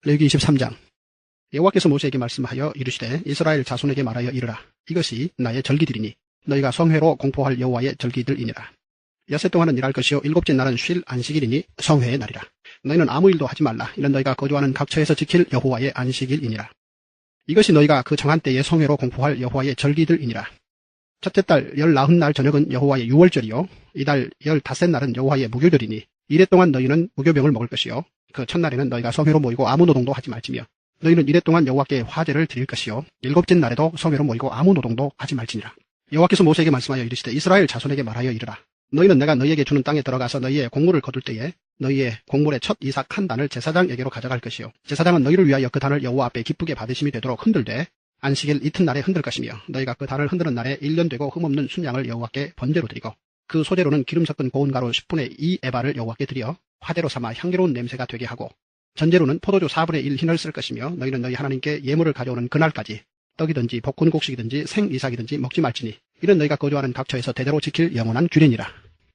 레위기 23장. 여호와께서 모세에게 말씀하여 이르시되 이스라엘 자손에게 말하여 이르라. 이것이 나의 절기들이니 너희가 성회로 공포할 여호와의 절기들이니라. 엿새 동안은 일할 것이요 일곱째 날은 쉴 안식일이니 성회의 날이라. 너희는 아무 일도 하지 말라. 이는 너희가 거주하는 각 처에서 지킬 여호와의 안식일이니라. 이것이 너희가 그 정한 때에 성회로 공포할 여호와의 절기들이니라. 첫째 달 19날 저녁은 여호와의 유월절이요 이달 15날은 여호와의 무교절이니 이래 동안 너희는 무교병을 먹을 것이요 그 첫날에는 너희가 성회로 모이고 아무 노동도 하지 말지며 너희는 이래 동안 여호와께 화제를 드릴 것이요 일곱째 날에도 성회로 모이고 아무 노동도 하지 말지니라. 여호와께서 모세에게 말씀하여 이르시되 이스라엘 자손에게 말하여 이르라. 너희는 내가 너희에게 주는 땅에 들어가서 너희의 곡물을 거둘 때에 너희의 곡물의 첫 이삭 한 단을 제사장에게로 가져갈 것이요 제사장은 너희를 위하여 그 단을 여호와 앞에 기쁘게 받으심이 되도록 흔들되 안식일 이튿날에 흔들 것이며 너희가 그 단을 흔드는 날에 1년 되고 흠없는 순양을 여호와께 번제로 드리고 그 소재로는 기름 섞은 고운 가루 10분의 2 에바를 여호와께 드려 화대로 삼아 향기로운 냄새가 되게 하고 전제로는 포도주 4분의 1 흰을 쓸 것이며 너희는 너희 하나님께 예물을 가져오는 그날까지 떡이든지 볶은 곡식이든지 생이삭이든지 먹지 말지니 이는 너희가 거주하는 각 처에서 대대로 지킬 영원한 규례니라.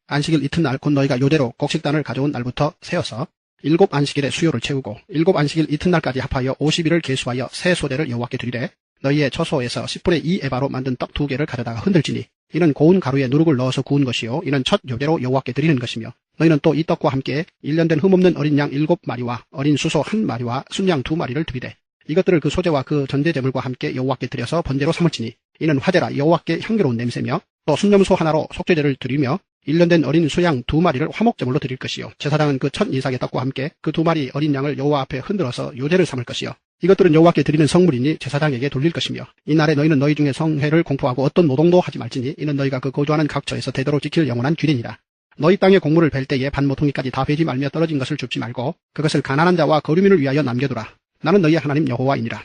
안식일 이튿날 곧 너희가 요대로 곡식단을 가져온 날부터 세어서 7 안식일의 수요를 채우고 7 안식일 이튿날까지 합하여 50일을 계수하여 새 소대를 여호와께 드리되 너희의 처소에서 10분의 2 에바로 만든 떡 2개를 가져다가 흔들지니 이는 고운 가루에 누룩을 넣어서 구운 것이요 이는 첫 요대로 여호와께 드리는 것이며 너희는 또 이 떡과 함께 1년 된 흠없는 어린 양 7마리와 어린 수소 1마리와 순양 2마리를 드리되 이것들을 그 소재와 그 전제제물과 함께 여호와께 드려서 번제로 삼을지니 이는 화제라 여호와께 향기로운 냄새며 또 순념소 하나로 속죄제를 드리며 1년 된 어린 수양 2마리를 화목제물로 드릴 것이요 제사장은 그 첫 이삭의 떡과 함께 그 2마리 어린 양을 여호와 앞에 흔들어서 요제를 삼을 것이요 이것들은 여호와께 드리는 성물이니 제사장에게 돌릴 것이며 이날에 너희는 너희 중에 성회를 공포하고 어떤 노동도 하지 말지니 이는 너희가 그 거주하는 각 처에서 대대로 지킬 영원한 규례니라. 너희 땅에 곡물을 벨 때에 반 모퉁이까지 다 베지 말며 떨어진 것을 줍지 말고 그것을 가난한 자와 거류민을 위하여 남겨두라. 나는 너희의 하나님 여호와이니라.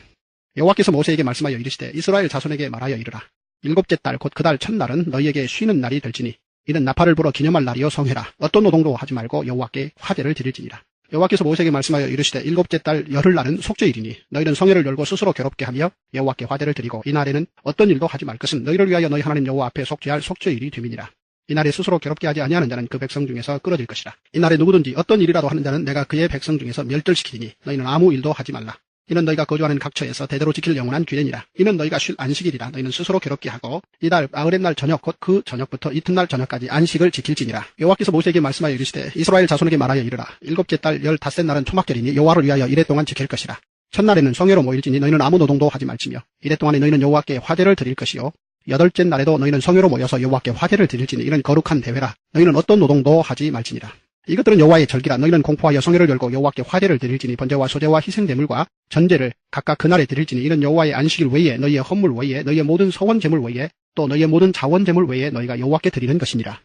여호와께서 모세에게 말씀하여 이르시되 이스라엘 자손에게 말하여 이르라. 일곱째 달 곧 그 달 첫날은 너희에게 쉬는 날이 될지니 이는 나팔을 불어 기념할 날이요 성회라. 어떤 노동도 하지 말고 여호와께 화제를 드릴지니라. 여호와께서 모세에게 말씀하여 이르시되 일곱째 달 열흘날은 속죄일이니 너희는 성회를 열고 스스로 괴롭게 하며 여호와께 화제를 드리고 이날에는 어떤 일도 하지 말 것은 너희를 위하여 너희 하나님 여호와 앞에 속죄할 속죄일이 됨이니라. 이날에 스스로 괴롭게 하지 아니하는 자는 그 백성 중에서 끊어질 것이라. 이날에 누구든지 어떤 일이라도 하는 자는 내가 그의 백성 중에서 멸절시키리니 너희는 아무 일도 하지 말라. 이는 너희가 거주하는 각 처에서 대대로 지킬 영원한 규례니라. 이는 너희가 쉴 안식일이라. 너희는 스스로 괴롭게 하고 이달 아흐렛날 저녁 곧 그 저녁부터 이튿날 저녁까지 안식을 지킬지니라. 여호와께서 모세에게 말씀하여 이르시되 이스라엘 자손에게 말하여 이르라. 일곱째 달 15날은 초막절이니 여호와를 위하여 이래 동안 지킬 것이라. 첫날에는 성회로 모일지니 너희는 아무 노동도 하지 말지며 이래 동안에 너희는 여호와께 화제를 드릴 것이요 여덟째 날에도 너희는 성회로 모여서 여호와께 화제를 드릴지니 이는 거룩한 대회라. 너희는 어떤 노동도 하지 말지니라. 이것들은 여호와의 절기라. 너희는 공포하여 성회를 열고 여호와께 화제를 드릴지니 번제와 소제와 희생제물과 전제를 각각 그날에 드릴지니 이는 여호와의 안식일 외에 너희의 헌물 외에 너희의 모든 서원제물 외에 또 너희의 모든 자원제물 외에 너희가 여호와께 드리는 것이니라.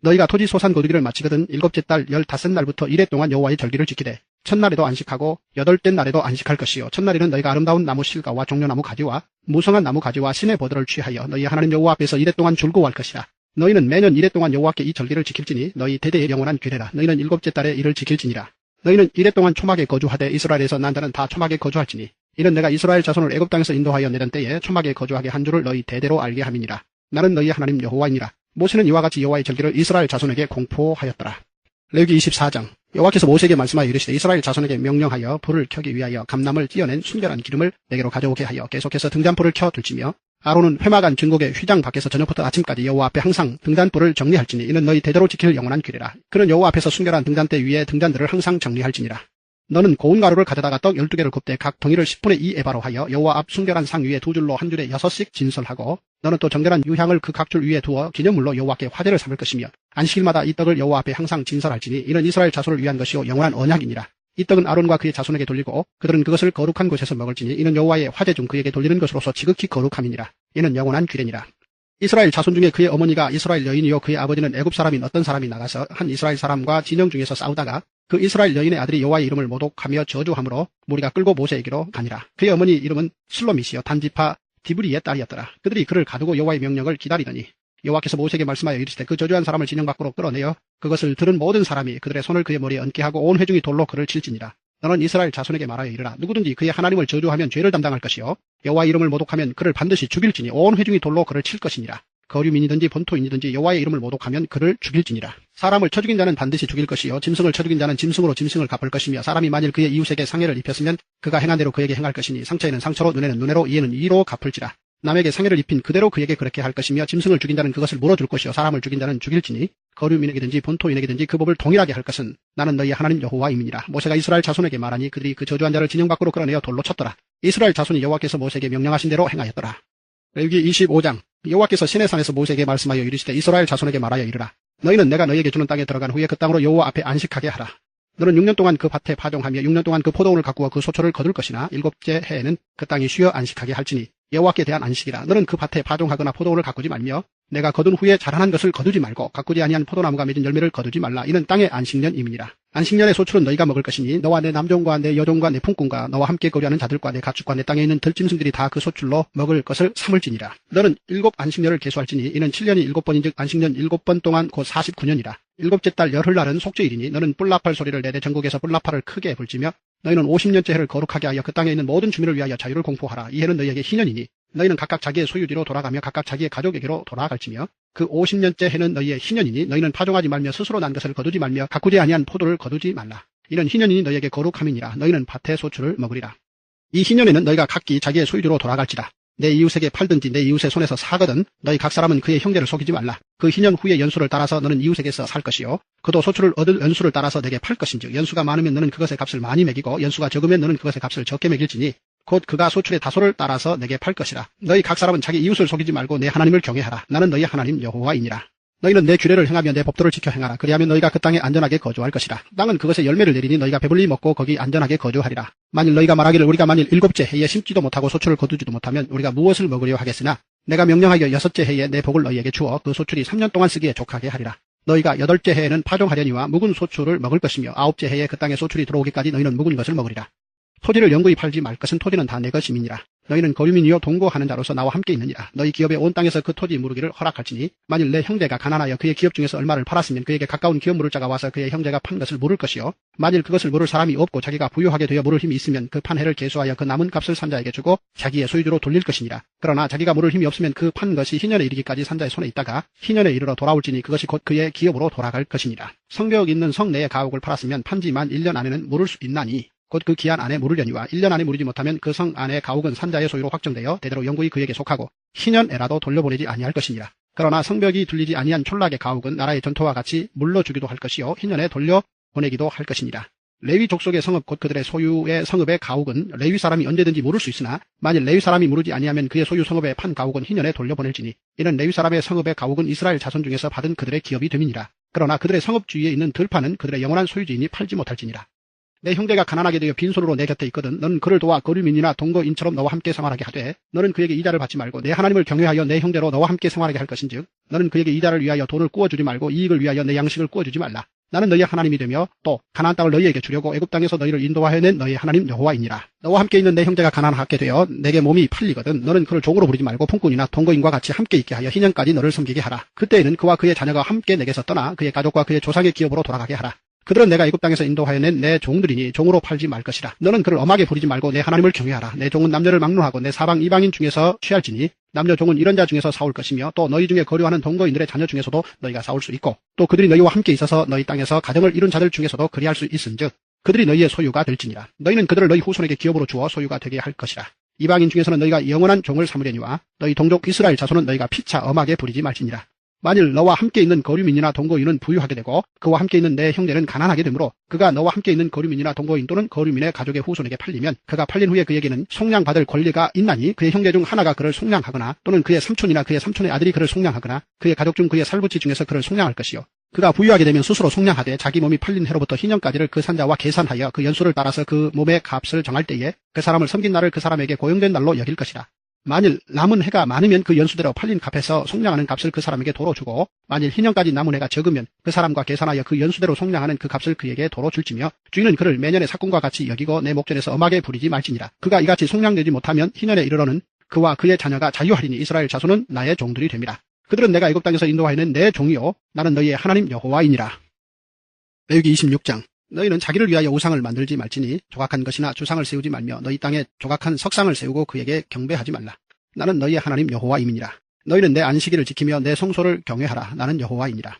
너희가 토지 소산 거두기를 마치거든 일곱째 달 15날부터 이래 동안 여호와의 절기를 지키되 첫날에도 안식하고 여덟째 날에도 안식할 것이요 첫날에는 너희가 아름다운 나무 실과와 종려나무 가지와 무성한 나무 가지와 신의 버들을 취하여 너희 하나님 여호와 앞에서 이래 동안 즐거워할 것이라. 너희는 매년 이래 동안 여호와께 이 절기를 지킬지니 너희 대대의 영원한 규례라. 너희는 일곱째 달에 이를 지킬지니라. 너희는 이래 동안 초막에 거주하되 이스라엘에서 난 자는 다 초막에 거주할지니 이는 내가 이스라엘 자손을 애굽 땅에서 인도하여 내던 때에 초막에 거주하게 한 줄을 너희 대대로 알게 함이니라. 나는 너희의 하나님 여호와이니라. 모세는 이와 같이 여호와의 절기를 이스라엘 자손에게 공포하였더라. 레위기 24장. 여호와께서 모세에게 말씀하여 이르시되 이스라엘 자손에게 명령하여 불을 켜기 위하여 감람을 찌어낸 순결한 기름을 내게로 가져오게 하여 계속해서 등잔불을 켜 둘지며 아론은 회막안 증거의 휘장 밖에서 저녁부터 아침까지 여호와 앞에 항상 등잔불을 정리할지니 이는 너희 대대로 지킬 영원한 규례라. 그는 여호와 앞에서 순결한 등잔대 위에 등잔들을 항상 정리할지니라. 너는 고운 가루를 가져다가 떡 12개를 굽되 각 덩이를 10분의 2 에바로 하여 여호와 앞 순결한 상 위에 두 줄로 한 줄에 6씩 진설하고 너는 또 정결한 유향을 그 각 줄 위에 두어 기념물로 여호와께 화제를 삼을 것이며 안식일마다 이 떡을 여호와 앞에 항상 진설할지니 이는 이스라엘 자손을 위한 것이요 영원한 언약이니라. 이 떡은 아론과 그의 자손에게 돌리고 그들은 그것을 거룩한 곳에서 먹을지니 이는 여호와의 화제 중 그에게 돌리는 것으로서 지극히 거룩함이니라. 이는 영원한 규례니라. 이스라엘 자손 중에 그의 어머니가 이스라엘 여인이요 그의 아버지는 애굽 사람인 어떤 사람이 나가서 한 이스라엘 사람과 진영 중에서 싸우다가 그 이스라엘 여인의 아들이 여호와의 이름을 모독하며 저주함으로 무리가 끌고 모세에게로 가니라. 그의 어머니 이름은 슬로미시요 단지파 디브리의 딸이었더라. 그들이 그를 가두고 여호와의 명령을 기다리더니 여호와께서 모세에게 말씀하여 이르시되 그 저주한 사람을 진영 밖으로 끌어내어 그것을 들은 모든 사람이 그들의 손을 그의 머리에 얹게 하고 온 회중이 돌로 그를 칠지니라. 너는 이스라엘 자손에게 말하여 이르라. 누구든지 그의 하나님을 저주하면 죄를 담당할 것이요 여호와의 이름을 모독하면 그를 반드시 죽일지니 온 회중이 돌로 그를 칠 것이니라. 거류민이든지 본토인이든지 여호와의 이름을 모독하면 그를 죽일지니라. 사람을 쳐 죽인 자는 반드시 죽일 것이요 짐승을 쳐 죽인 자는 짐승으로 짐승을 갚을 것이며 사람이 만일 그의 이웃에게 상해를 입혔으면 그가 행한 대로 그에게 행할 것이니 상처에는 상처로 눈에는 눈으로 이에는 이로 갚을지라. 남에게 상해를 입힌 그대로 그에게 그렇게 할 것이며 짐승을 죽인 자는 그것을 물어줄 것이요 사람을 죽인 자는 죽일지니 거류민에게든지 본토인에게든지 그 법을 동일하게 할 것은 나는 너희 하나님 여호와임이니라. 모세가 이스라엘 자손에게 말하니 그들이 그 저주한 자를 진영 밖으로 끌어내어 돌로 쳤더라. 이스라엘 자손이 여호와께서 모세에게 명령하신 대로 행하였더라. 레위기 25장. 여호와께서 시내산에서 모세에게 말씀하여 이르시되 이스라엘 자손에게 말하여 이르라. 너희는 내가 너희에게 주는 땅에 들어간 후에 그 땅으로 여호와 앞에 안식하게 하라. 너는 6년 동안 그 밭에 파종하며 6년 동안 그 포도원을 가꾸어 그 소초를 거둘 것이나 7째 해에는 그 땅이 쉬어 안식하게 할지니 여호와께 대한 안식이라. 너는 그 밭에 파종하거나 포도원을 가꾸지 말며 내가 거둔 후에 자라난 것을 거두지 말고 가꾸지 아니한 포도나무가 맺은 열매를 거두지 말라. 이는 땅의 안식년임이니라. 안식년의 소출은 너희가 먹을 것이니 너와 내 남종과 내 여종과 내 품꾼과 너와 함께 거류하는 자들과 내 가축과 내 땅에 있는 들짐승들이 다 그 소출로 먹을 것을 삼을지니라. 너는 7 안식년을 계수할지니 이는 7년이 7번인즉 안식년 7번 동안 곧 49년이라. 7째 달 열흘날은 속죄일이니 너는 뿔나팔 소리를 내되 전국에서 뿔나팔을 크게 불지며 너희는 50년째 해를 거룩하게 하여 그 땅에 있는 모든 주민을 위하여 자유를 공포하라. 이 해는 너희에게 희년이니 너희는 각각 자기의 소유지로 돌아가며 각각 자기의 가족에게로 돌아갈지며 그 50년째 해는 너희의 희년이니 너희는 파종하지 말며 스스로 난 것을 거두지 말며 가꾸지 아니한 포도를 거두지 말라. 이는 희년이니 너희에게 거룩함이니라. 너희는 밭의 소출을 먹으리라. 이 희년에는 너희가 각기 자기의 소유지로 돌아갈지라. 내 이웃에게 팔든지 내 이웃의 손에서 사거든 너희 각 사람은 그의 형제를 속이지 말라. 그 희년 후의 연수를 따라서 너는 이웃에게서 살 것이요 그도 소출을 얻을 연수를 따라서 내게 팔 것인즉 연수가 많으면 너는 그것의 값을 많이 매기고 연수가 적으면 너는 그것의 값을 적게 매길지니 곧 그가 소출의 다소를 따라서 내게 팔 것이라. 너희 각 사람은 자기 이웃을 속이지 말고 내 하나님을 경외하라. 나는 너희 하나님 여호와이니라. 너희는 내 규례를 행하며 내 법도를 지켜 행하라. 그리하면 너희가 그 땅에 안전하게 거주할 것이라. 땅은 그것의 열매를 내리니 너희가 배불리 먹고 거기 안전하게 거주하리라. 만일 너희가 말하기를 우리가 만일 7째 해에 심지도 못하고 소출을 거두지도 못하면 우리가 무엇을 먹으려 하겠으나 내가 명령하여 6째 해에 내 복을 너희에게 주어 그 소출이 3년 동안 쓰기에 족하게 하리라. 너희가 8째 해에는 파종하려니와 묵은 소출을 먹을 것이며 9째 해에 그 땅에 소출이 들어오기까지 너희는 묵은 것을 먹으리라. 토지를 영구히 팔지 말 것은 토지는 다 내 것임이니라. 너희는 거류민이요 동거하는 자로서 나와 함께 있느니라. 너희 기업의 온 땅에서 그 토지 무르기를 허락할지니 만일 내 형제가 가난하여 그의 기업 중에서 얼마를 팔았으면 그에게 가까운 기업 물을 자가 와서 그의 형제가 판 것을 물을 것이요 만일 그것을 물을 사람이 없고 자기가 부유하게 되어 물을 힘이 있으면 그 판 해를 계수하여 그 남은 값을 산자에게 주고 자기의 소유주로 돌릴 것이니라. 그러나 자기가 물을 힘이 없으면 그 판 것이 희년에 이르기까지 산자의 손에 있다가 희년에 이르러 돌아올지니 그것이 곧 그의 기업으로 돌아갈 것이니라. 성벽 있는 성 내의 가옥을 팔았으면 판지 만 1년 안에는 물을 수 있나니 곧 그 기한 안에 물으려니와 1년 안에 물이지 못하면 그 성 안의 가옥은 산자의 소유로 확정되어 대대로 영구히 그에게 속하고 희년에라도 돌려보내지 아니할 것이니라. 그러나 성벽이 둘리지 아니한 촌락의 가옥은 나라의 전토와 같이 물러주기도 할 것이요 희년에 돌려보내기도 할 것이니라. 레위 족속의 성읍 곧 그들의 소유의 성읍의 가옥은 레위 사람이 언제든지 물을 수 있으나 만일 레위 사람이 물으지 아니하면 그의 소유 성읍의 판 가옥은 희년에 돌려보낼지니 이는 레위 사람의 성읍의 가옥은 이스라엘 자손 중에서 받은 그들의 기업이 됨이니라. 그러나 그들의 성읍 주위에 있는 들판은 그들의 영원한 소유지이니 팔지 못할지니라. 내 형제가 가난하게 되어 빈손으로 내 곁에 있거든 너는 그를 도와 거류민이나 동거인처럼 너와 함께 생활하게 하되 너는 그에게 이자를 받지 말고 내 하나님을 경외하여 내 형제로 너와 함께 생활하게 할 것인즉 너는 그에게 이자를 위하여 돈을 꾸어주지 말고 이익을 위하여 내 양식을 꾸어주지 말라. 나는 너희의 하나님이 되며 또 가나안 땅을 너희에게 주려고 애굽 땅에서 너희를 인도하여 낸 너희의 하나님 여호와이니라. 너와 함께 있는 내 형제가 가난하게 되어 내게 몸이 팔리거든 너는 그를 종으로 부르지 말고 품꾼이나 동거인과 같이 함께 있게 하여 희년까지 너를 섬기게 하라. 그때에는 그와 그의 자녀가 함께 내게서 떠나 그의 가족과 그의 조상의 기업으로 돌아가게 하라. 그들은 내가 애굽 땅에서 인도하여 낸 내 종들이니 종으로 팔지 말 것이라. 너는 그를 엄하게 부리지 말고 내 하나님을 경외하라. 내 종은 남녀를 막론하고 내 사방 이방인 중에서 취할지니 남녀 종은 이런 자 중에서 싸울 것이며 또 너희 중에 거류하는 동거인들의 자녀 중에서도 너희가 싸울 수 있고 또 그들이 너희와 함께 있어서 너희 땅에서 가정을 이룬 자들 중에서도 그리할 수 있은즉 그들이 너희의 소유가 될지니라. 너희는 그들을 너희 후손에게 기업으로 주어 소유가 되게 할 것이라. 이방인 중에서는 너희가 영원한 종을 삼으려니와 너희 동족 이스라엘 자손은 너희가 피차 엄하게 부리지 말지니라. 만일 너와 함께 있는 거류민이나 동거인은 부유하게 되고 그와 함께 있는 내 형제는 가난하게 되므로 그가 너와 함께 있는 거류민이나 동거인 또는 거류민의 가족의 후손에게 팔리면 그가 팔린 후에 그에게는 속량받을 권리가 있나니 그의 형제 중 하나가 그를 속량하거나 또는 그의 삼촌이나 그의 삼촌의 아들이 그를 속량하거나 그의 가족 중 그의 살부치 중에서 그를 속량할 것이요 그가 부유하게 되면 스스로 속량하되 자기 몸이 팔린 해로부터 희년까지를 그 산자와 계산하여 그 연수를 따라서 그 몸의 값을 정할 때에 그 사람을 섬긴 날을 그 사람에게 고용된 날로 여길 것이라. 만일 남은 해가 많으면 그 연수대로 팔린 값에서 속량하는 값을 그 사람에게 도로 주고 만일 희년까지 남은 해가 적으면 그 사람과 계산하여 그 연수대로 속량하는 그 값을 그에게 도로 줄지며 주인은 그를 매년의 삭금과 같이 여기고 내 목전에서 엄하게 부리지 말지니라. 그가 이같이 속량되지 못하면 희년에 이르러는 그와 그의 자녀가 자유하리니 이스라엘 자손은 나의 종들이 됨이라. 그들은 내가 애굽 땅에서 인도하여낸 내 종이요 나는 너희의 하나님 여호와이니라. 레위기 26장. 너희는 자기를 위하여 우상을 만들지 말지니 조각한 것이나 주상을 세우지 말며 너희 땅에 조각한 석상을 세우고 그에게 경배하지 말라. 나는 너희의 하나님 여호와임이니라. 너희는 내 안식일을 지키며 내 성소를 경외하라. 나는 여호와이니라.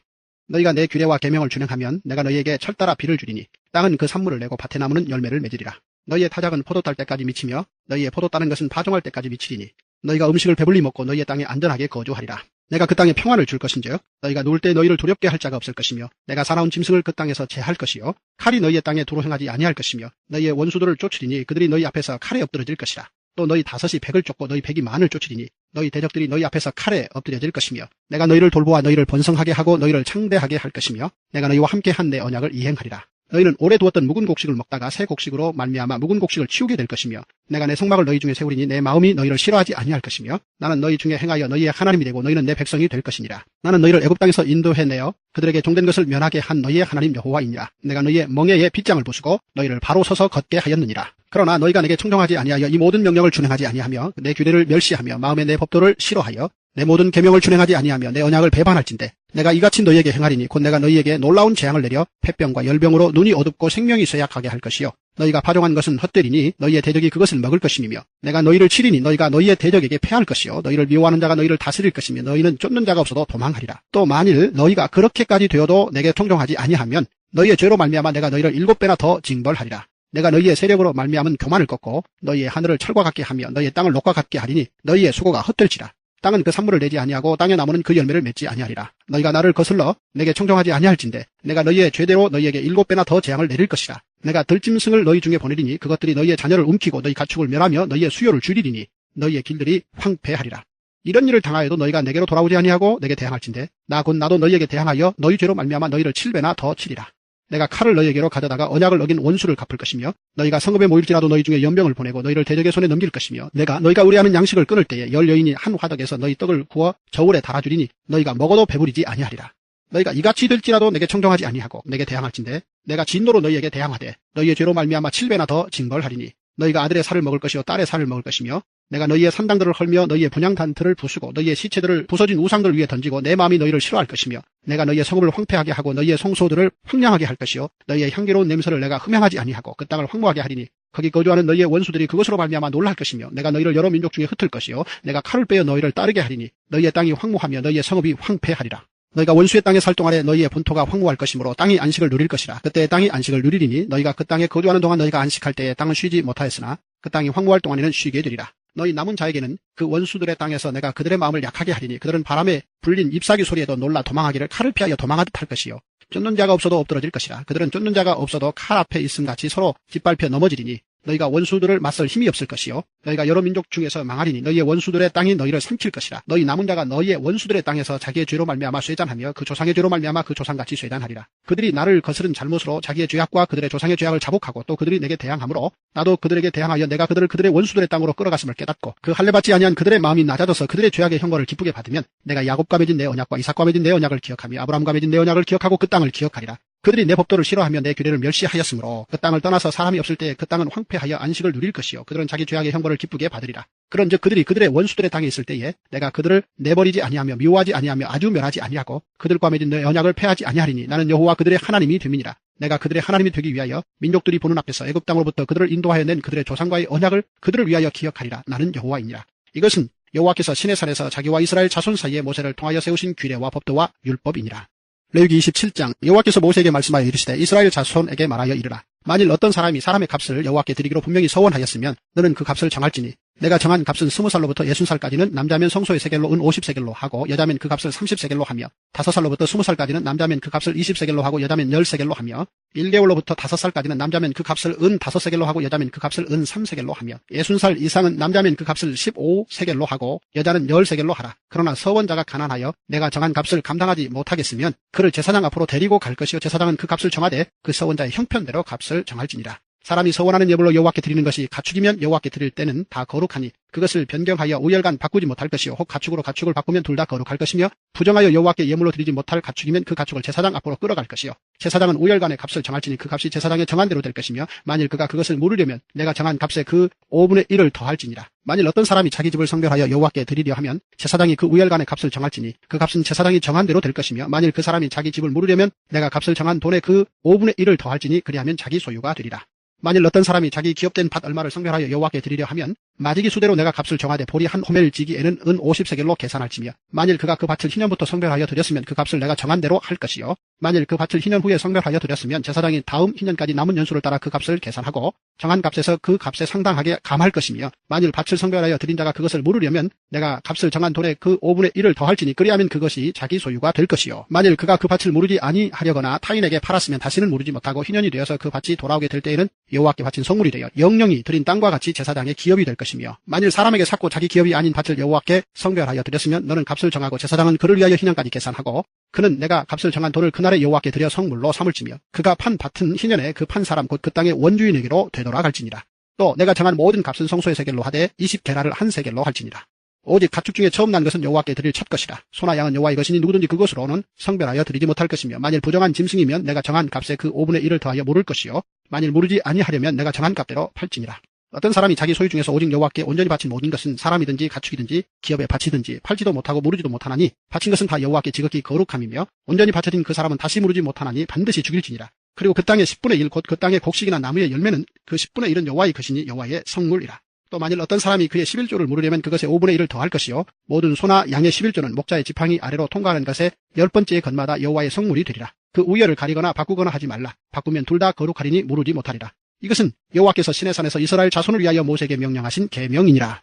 너희가 내 규례와 계명을 준행하면 내가 너희에게 철따라 비를 주리니 땅은 그 산물을 내고 밭에 나무는 열매를 맺으리라. 너희의 타작은 포도 딸 때까지 미치며 너희의 포도 따는 것은 파종할 때까지 미치리니 너희가 음식을 배불리 먹고 너희의 땅에 안전하게 거주하리라. 내가 그 땅에 평안을 줄 것인즉 너희가 누울 때 너희를 두렵게 할 자가 없을 것이며 내가 사나운 짐승을 그 땅에서 제할 것이요 칼이 너희의 땅에 두루 행하지 아니할 것이며 너희의 원수들을 쫓으리니 그들이 너희 앞에서 칼에 엎드러질 것이라. 또 너희 다섯이 백을 쫓고 너희 백이 만을 쫓으리니 너희 대적들이 너희 앞에서 칼에 엎드려질 것이며 내가 너희를 돌보아 너희를 번성하게 하고 너희를 창대하게 할 것이며 내가 너희와 함께 한 내 언약을 이행하리라. 너희는 오래 두었던 묵은 곡식을 먹다가 새 곡식으로 말미암아 묵은 곡식을 치우게 될 것이며 내가 내 성막을 너희 중에 세우리니 내 마음이 너희를 싫어하지 아니할 것이며 나는 너희 중에 행하여 너희의 하나님이 되고 너희는 내 백성이 될 것이니라. 나는 너희를 애굽 땅에서 인도해내어 그들에게 종된 것을 면하게 한 너희의 하나님 여호와이니라. 내가 너희의 멍에에 빗장을 부수고 너희를 바로 서서 걷게 하였느니라. 그러나 너희가 내게 청종하지 아니하여 이 모든 명령을 준행하지 아니하며 내 규례를 멸시하며 마음에 내 법도를 싫어하여 내 모든 계명을 준행하지 아니하며 내 언약을 배반할진대 내가 이같이 너희에게 행하리니 곧 내가 너희에게 놀라운 재앙을 내려 폐병과 열병으로 눈이 어둡고 생명이 쇠약하게 할 것이요 너희가 파종한 것은 헛되리니 너희의 대적이 그것을 먹을 것임이며 내가 너희를 치리니 너희가 너희의 대적에게 패할 것이요 너희를 미워하는 자가 너희를 다스릴 것이며 너희는 쫓는 자가 없어도 도망하리라. 또 만일 너희가 그렇게까지 되어도 내게 청종하지 아니하면 너희의 죄로 말미암아 내가 너희를 7배나 더 징벌하리라. 내가 너희의 세력으로 말미암은 교만을 꺾고 너희의 하늘을 철과 같게 하며 너희의 땅을 녹과 같게 하리니 너희의 수고가 헛될지라. 땅은 그 산물을 내지 아니하고 땅의 나무는 그 열매를 맺지 아니하리라. 너희가 나를 거슬러 내게 청종하지 아니할진대 내가 너희의 죄대로 너희에게 7배나 더 재앙을 내릴 것이라. 내가 들짐승을 너희 중에 보내리니 그것들이 너희의 자녀를 움키고 너희 가축을 멸하며 너희의 수요를 줄이리니 너희의 길들이 황폐하리라. 이런 일을 당하여도 너희가 내게로 돌아오지 아니하고 내게 대항할진대 나 곧 나도 너희에게 대항하여 너희 죄로 말미암아 너희를 7배나 더 치리라. 내가 칼을 너희에게로 가져다가 언약을 어긴 원수를 갚을 것이며 너희가 성읍에 모일지라도 너희 중에 연병을 보내고 너희를 대적의 손에 넘길 것이며 너희가 우려하는 양식을 끊을 때에 10여인이 한 화덕에서 너희 떡을 구워 저울에 달아주리니 너희가 먹어도 배부리지 아니하리라. 너희가 이같이 될지라도 내게 청종하지 아니하고 내게 대항할진대 내가 진노로 너희에게 대항하되 너희의 죄로 말미암아 7배나 더 징벌하리니 너희가 아들의 살을 먹을 것이요 딸의 살을 먹을 것이며 내가 너희의 산당들을 헐며 너희의 분향단틀을 부수고 너희의 시체들을 부서진 우상들 위에 던지고 내 마음이 너희를 싫어할 것이며 내가 너희의 성읍을 황폐하게 하고 너희의 성소들을 황량하게 할 것이요 너희의 향기로운 냄새를 내가 흠양하지 아니하고 그 땅을 황무하게 하리니 거기 거주하는 너희의 원수들이 그것으로 말미암아 놀랄 것이며 내가 너희를 여러 민족 중에 흩을 것이요 내가 칼을 빼어 너희를 따르게 하리니 너희의 땅이 황무하며 너희의 성읍이 황폐하리라. 너희가 원수의 땅에 살 동안에 너희의 본토가 황무할 것이므로 땅이 안식을 누릴 것이라. 그때 땅이 안식을 누리리니 너희가 그 땅에 거주하는 동안 너희가 안식할 때에 땅은 쉬지 못하였으나 그 땅이 황무할 동안에는 쉬게 되리라. 너희 남은 자에게는 그 원수들의 땅에서 내가 그들의 마음을 약하게 하리니 그들은 바람에 불린 잎사귀 소리에도 놀라 도망하기를 칼을 피하여 도망하듯 할 것이요 쫓는 자가 없어도 엎드러질 것이라. 그들은 쫓는 자가 없어도 칼 앞에 있음같이 서로 짓밟혀 넘어지리니 너희가 원수들을 맞설 힘이 없을 것이요 너희가 여러 민족 중에서 망하리니 너희의 원수들의 땅이 너희를 삼킬 것이라. 너희 남은 자가 너희의 원수들의 땅에서 자기의 죄로 말미암아 쇠잔하며 그 조상의 죄로 말미암아 그 조상같이 쇠잔하리라. 그들이 나를 거스른 잘못으로 자기의 죄악과 그들의 조상의 죄악을 자복하고 또 그들이 내게 대항하므로 나도 그들에게 대항하여 내가 그들을 그들의 원수들의 땅으로 끌어갔음을 깨닫고 그 할례받지 아니한 그들의 마음이 낮아져서 그들의 죄악의 형벌을 기쁘게 받으면 내가 야곱과 맺은 내 언약과 이삭과 맺은 내 언약을 기억하며 아브라함과 맺은 내 언약을 기억하고 그 땅을 기억하리라. 그들이 내 법도를 싫어하며 내 규례를 멸시하였으므로 그 땅을 떠나서 사람이 없을 때에 그 땅은 황폐하여 안식을 누릴 것이요 그들은 자기 죄악의 형벌을 기쁘게 받으리라. 그런즉 그들이 그들의 원수들의 땅에 있을 때에 내가 그들을 내버리지 아니하며 미워하지 아니하며 아주 멸하지 아니하고 그들과 맺은 내 언약을 폐하지 아니하리니 나는 여호와 그들의 하나님이 됨이니라. 내가 그들의 하나님이 되기 위하여 민족들이 보는 앞에서 애굽 땅으로부터 그들을 인도하여 낸 그들의 조상과의 언약을 그들을 위하여 기억하리라. 나는 여호와이니라. 이것은 여호와께서 시내산에서 자기와 이스라엘 자손 사이에 모세를 통하여 세우신 규례와 법도와 율법이니라. 레위기 27장 여호와께서 모세에게 말씀하여 이르시되 이스라엘 자손에게 말하여 이르라. 만일 어떤 사람이 사람의 값을 여호와께 드리기로 분명히 서원하였으면 너는 그 값을 정할지니 내가 정한 값은 20살로부터 60살까지는 남자면 성소의 세겔로 은 50세겔로 하고 여자면 그 값을 30세겔로 하며 5살로부터 20살까지는 남자면 그 값을 20세겔로 하고 여자면 10세겔로 하며 1개월로부터 5살까지는 남자면 그 값을 은 5세겔로 하고 여자면 그 값을 은 3세겔로 하며 60살 이상은 남자면 그 값을 15세겔로 하고 여자는 10세겔로 하라. 그러나 서원자가 가난하여 내가 정한 값을 감당하지 못하겠으면 그를 제사장 앞으로 데리고 갈 것이요 제사장은 그 값을 정하되 그 서원자의 형편대로 값을 정할지니라. 사람이 서원하는 예물로 여호와께 드리는 것이 가축이면 여호와께 드릴 때는 다 거룩하니 그것을 변경하여 우열간 바꾸지 못할 것이요 혹 가축으로 가축을 바꾸면 둘 다 거룩할 것이며 부정하여 여호와께 예물로 드리지 못할 가축이면 그 가축을 제사장 앞으로 끌어갈 것이요 제사장은 우열간의 값을 정할지니 그 값이 제사장의 정한 대로 될 것이며 만일 그가 그것을 물으려면 내가 정한 값에 그 5분의 1을 더할지니라. 만일 어떤 사람이 자기 집을 성별하여 여호와께 드리려 하면 제사장이 그 우열간의 값을 정할지니 그 값은 제사장이 정한 대로 될 것이며 만일 그 사람이 자기 집을 물으려면 내가 값을 정한 돈의 그 5분의 1을 더할지니 그리하면 자기 소유가 되리라. 만일 어떤 사람이 자기 기업된 밭 얼마를 성별하여 여호와께 드리려 하면 마지기 수대로 내가 값을 정하되 보리 한 호멜 지기에는 은 50세겔로 계산할지며 만일 그가 그 밭을 희년부터 성별하여 드렸으면 그 값을 내가 정한 대로 할 것이요 만일 그 밭을 희년 후에 성별하여 드렸으면 제사장이 다음 희년까지 남은 연수를 따라 그 값을 계산하고 정한 값에서 그 값에 상당하게 감할 것이며 만일 밭을 성별하여 드린 자가 그것을 물으려면 내가 값을 정한 돈의 그 5분의 1을 더할지니 그리하면 그것이 자기 소유가 될 것이요 만일 그가 그 밭을 무르지 아니하려거나 타인에게 팔았으면 다시는 무르지 못하고 희년이 되어서 그 밭이 돌아오게 될 때에는 여호와께 바친 성물이 되어 영영이 드린 땅과 같이 제사장의 기업이 될 것이며 만일 사람에게 샀고 자기 기업이 아닌 밭을 여호와께 성별하여 드렸으면 너는 값을 정하고 제사장은 그를 위하여 희년까지 계산하고 그는 내가 값을 정한 돈을 그날에 여호와께 드려 성물로 삼을지며 그가 판 밭은 희년에 그 판 사람 곧 그 땅의 원주인에게로 되돌아 갈지니라. 또 내가 정한 모든 값은 성소의 세겔로 하되 20게라를 한 세겔로 할지니라. 오직 가축 중에 처음 난 것은 여호와께 드릴 첫 것이라. 소나 양은 여호와의 것이니 누구든지 그것으로는 성별하여 드리지 못할 것이며 만일 부정한 짐승이면 내가 정한 값에 그 5분의 1을 더하여 물을 것이요 만일 무르지 아니하려면 내가 정한 값대로 팔지니라. 어떤 사람이 자기 소유 중에서 오직 여호와께 온전히 바친 모든 것은 사람이든지 가축이든지 기업에 바치든지 팔지도 못하고 무르지도 못하나니 바친 것은 다 여호와께 지극히 거룩함이며 온전히 바쳐진 그 사람은 다시 무르지 못하나니 반드시 죽일지니라. 그리고 그 땅의 10분의 1 곧 그 땅의 곡식이나 나무의 열매는 그 10분의 1은 여호와의 것이니 여호와의 성물이라. 또 만일 어떤 사람이 그의 11조를 물으려면 그것의 5분의 1을 더할 것이요 모든 소나 양의 11조는 목자의 지팡이 아래로 통과하는 것에 10번째의 건마다 여호와의 성물이 되리라. 그 우열을 가리거나 바꾸거나 하지 말라. 바꾸면 둘 다 거룩하리니 무르지 못하리라. 이것은 여호와께서 시내산에서 이스라엘 자손을 위하여 모세에게 명령하신 계명이니라.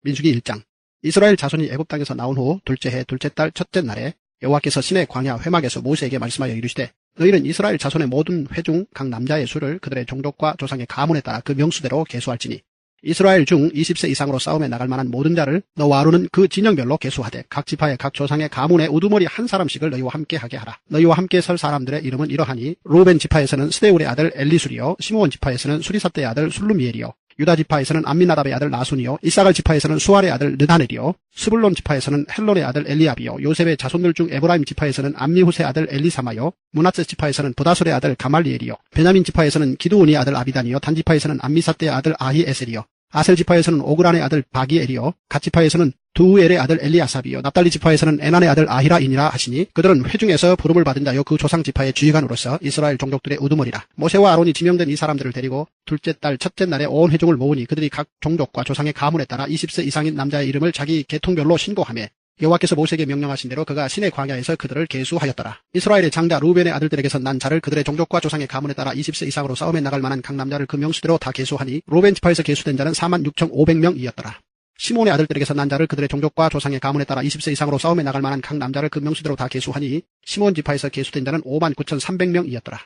민수기 1장. 이스라엘 자손이 애굽 땅에서 나온 후 둘째 해 둘째 달 첫째 날에 여호와께서 시내 광야 회막에서 모세에게 말씀하여 이르시되 너희는 이스라엘 자손의 모든 회중 각 남자의 수를 그들의 종족과 조상의 가문에 따라 그 명수대로 계수할지니 이스라엘 중 20세 이상으로 싸움에 나갈 만한 모든 자를 너와 아론은 그 진영별로 계수하되 각 지파의 각 조상의 가문에 우두머리 한 사람씩을 너희와 함께 하게 하라. 너희와 함께 설 사람들의 이름은 이러하니 루벤 지파에서는 스데울의 아들 엘리술이요 시므온 지파에서는 수리삽대의 아들 술루미엘이요 유다 지파에서는 암미나답의 아들 나순이요 이사갈 지파에서는 수알의 아들 느다넬이요 스불론 지파에서는 헬론의 아들 엘리압이요 요셉의 자손들 중 에브라임 지파에서는 암미후스의 아들 엘리사마요 므낫세 지파에서는 부다술의 아들 가말리엘이요 베냐민 지파에서는 기드온의 아들 아비단이요 단 지파에서는 암미사대의 아들 아히에셀이요 아셀 지파에서는 오그란의 아들 바기엘이요 갓 지파에서는 두우엘의 아들 엘리아삽이요 납달리 지파에서는 에난의 아들 아히라이니라 하시니 그들은 회중에서 부름을 받은 자요 그 조상 지파의 지휘관으로서 이스라엘 종족들의 우두머리라. 모세와 아론이 지명된 이 사람들을 데리고 둘째 달 첫째 날에 온 회중을 모으니 그들이 각 종족과 조상의 가문에 따라 20세 이상인 남자의 이름을 자기 계통별로 신고하며 여호와께서 모세에게 명령하신 대로 그가 시내 광야에서 그들을 계수하였더라. 이스라엘의 장자 루벤의 아들들에게서 난 자를 그들의 종족과 조상의 가문에 따라 20세 이상으로 싸움에 나갈 만한 각 남자를 그 명수대로 다 계수하니 루벤 지파에서 계수된 자는 46,500명이었더라. 시몬의 아들들에게서 난 자를 그들의 종족과 조상의 가문에 따라 20세 이상으로 싸움에 나갈 만한 각 남자를 그 명수대로 다 계수하니 시몬 지파에서 계수된 자는 59,300명이었더라.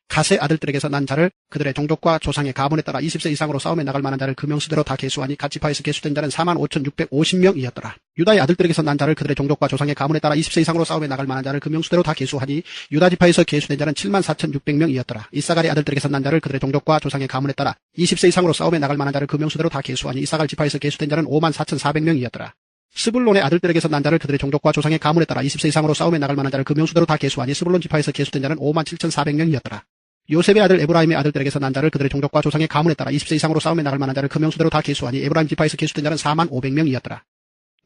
갓의 아들들에게서 난 자를 그들의 종족과 조상의 가문에 따라 20세 이상으로 싸움에 나갈 만한 자를 그 명수대로 다 계수하니 갓 지파에서 계수된 자는 45,650명이었더라. 유다의 아들들에게서 난 자를 그들의 종족과 조상의 가문에 따라 20세 이상으로 싸움에 나갈 만한 자를 그 명수대로 다 계수하니 유다 지파에서 계수된 자는 74,600명이었더라. 이사갈의 아들들에게서 난 자를 그들의 종족과 조상의 가문에 따라 20세 이상으로 싸움에 나갈 만한 자를 그 명수대로 다 계수하니 이사갈 지파에서 계수된 자는 54,400명이었더라. 스불론의 아들들에게서 난 자를 그들의 종족과 조상의 가문에 따라 20세 이상으로 싸움에 나갈 만한 자를 그 명수대로 다 계수하니 스불론 지파에서 계수된 자는 57,400명이었더라. 요셉의 아들 에브라임의 아들들에게서 난 자를 그들의 종족과 조상의 가문에 따라 20세 이상으로 싸움에 나갈 만한 자를 그 명수대로 다 계수하니 에브라임 지파에서 계수된 자는 45,500명이었더라.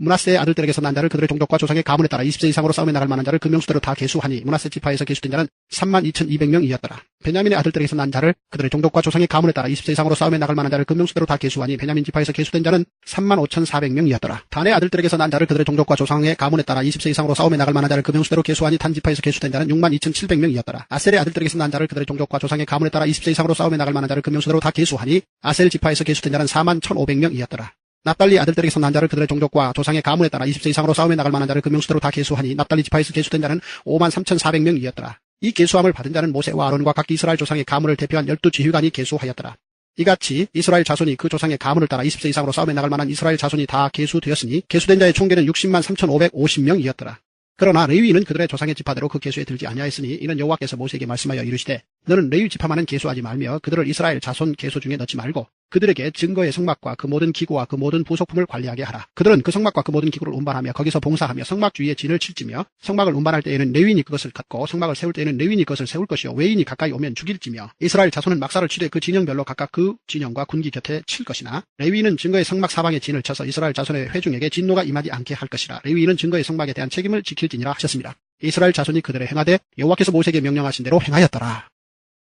므낫세의 아들들에게서 난 자를 그들의 종족과 조상의 가문에 따라 20세 이상으로 싸움에 나갈 만한 자를 그 명수대로 다 계수하니 므낫세 지파에서 계수된 자는 32,200명이었더라. 베냐민의 아들들에게서 난 자를 그들의 종족과 조상의 가문에 따라 20세 이상으로 싸움에 나갈 만한 자를 그 명수대로 다 계수하니 베냐민 지파에서 계수된 자는 35,400명이었더라. 단의 아들들에게서 난 자를 그들의 종족과 조상의 가문에 따라 20세 이상으로 싸움에 나갈 만한 자를 그 명수대로 계수하니 단 지파에서 계수된 자는 62,700명이었더라. 아셀의 아들들에게서 난 자를 그들의 종족과 조상의 가문에 따라 20세 이상으로 싸움에 나갈 만한 자를 그 명수대로 다 계수하니 아셀 지파에서 계수된 자는 41,500명이었더라. 납달리 아들들에게서 난 자를 그들의 종족과 조상의 가문에 따라 20세 이상으로 싸움에 나갈 만한 자를 그 명수대로 다 계수하니 납달리 지파에서 계수된 자는 53,400명이었더라. 이 계수함을 받은 자는 모세와 아론과 각 이스라엘 조상의 가문을 대표한 12지휘관이 계수하였더라. 이같이 이스라엘 자손이 그 조상의 가문을 따라 20세 이상으로 싸움에 나갈 만한 이스라엘 자손이 다 계수되었으니 계수된 자의 총계는 603,550명이었더라. 그러나 레위인은 그들의 조상의 지파대로 그 계수에 들지 아니하였으니 이는 여호와께서 모세에게 말씀하여 이르시되 너는 레위 지파만은 계수하지 말며 그들을 이스라엘 자손 계수 중에 넣지 말고 그들에게 증거의 성막과 그 모든 기구와 그 모든 부속품을 관리하게 하라. 그들은 그 성막과 그 모든 기구를 운반하며 거기서 봉사하며 성막 주위에 진을 칠지며 성막을 운반할 때에는 레위인이 그것을 걷고 성막을 세울 때에는 레위인이 그것을 세울 것이요 외인이 가까이 오면 죽일지며 이스라엘 자손은 막사를 치되 그 진영별로 각각 그 진영과 군기 곁에 칠 것이나 레위인은 증거의 성막 사방에 진을 쳐서 이스라엘 자손의 회중에게 진노가 임하지 않게 할 것이라. 레위인은 증거의 성막에 대한 책임을 지킬지니라 하셨습니다. 이스라엘 자손이 그들의 행하되 여호와께서 모세에게 명령하신 대로 행하였더라.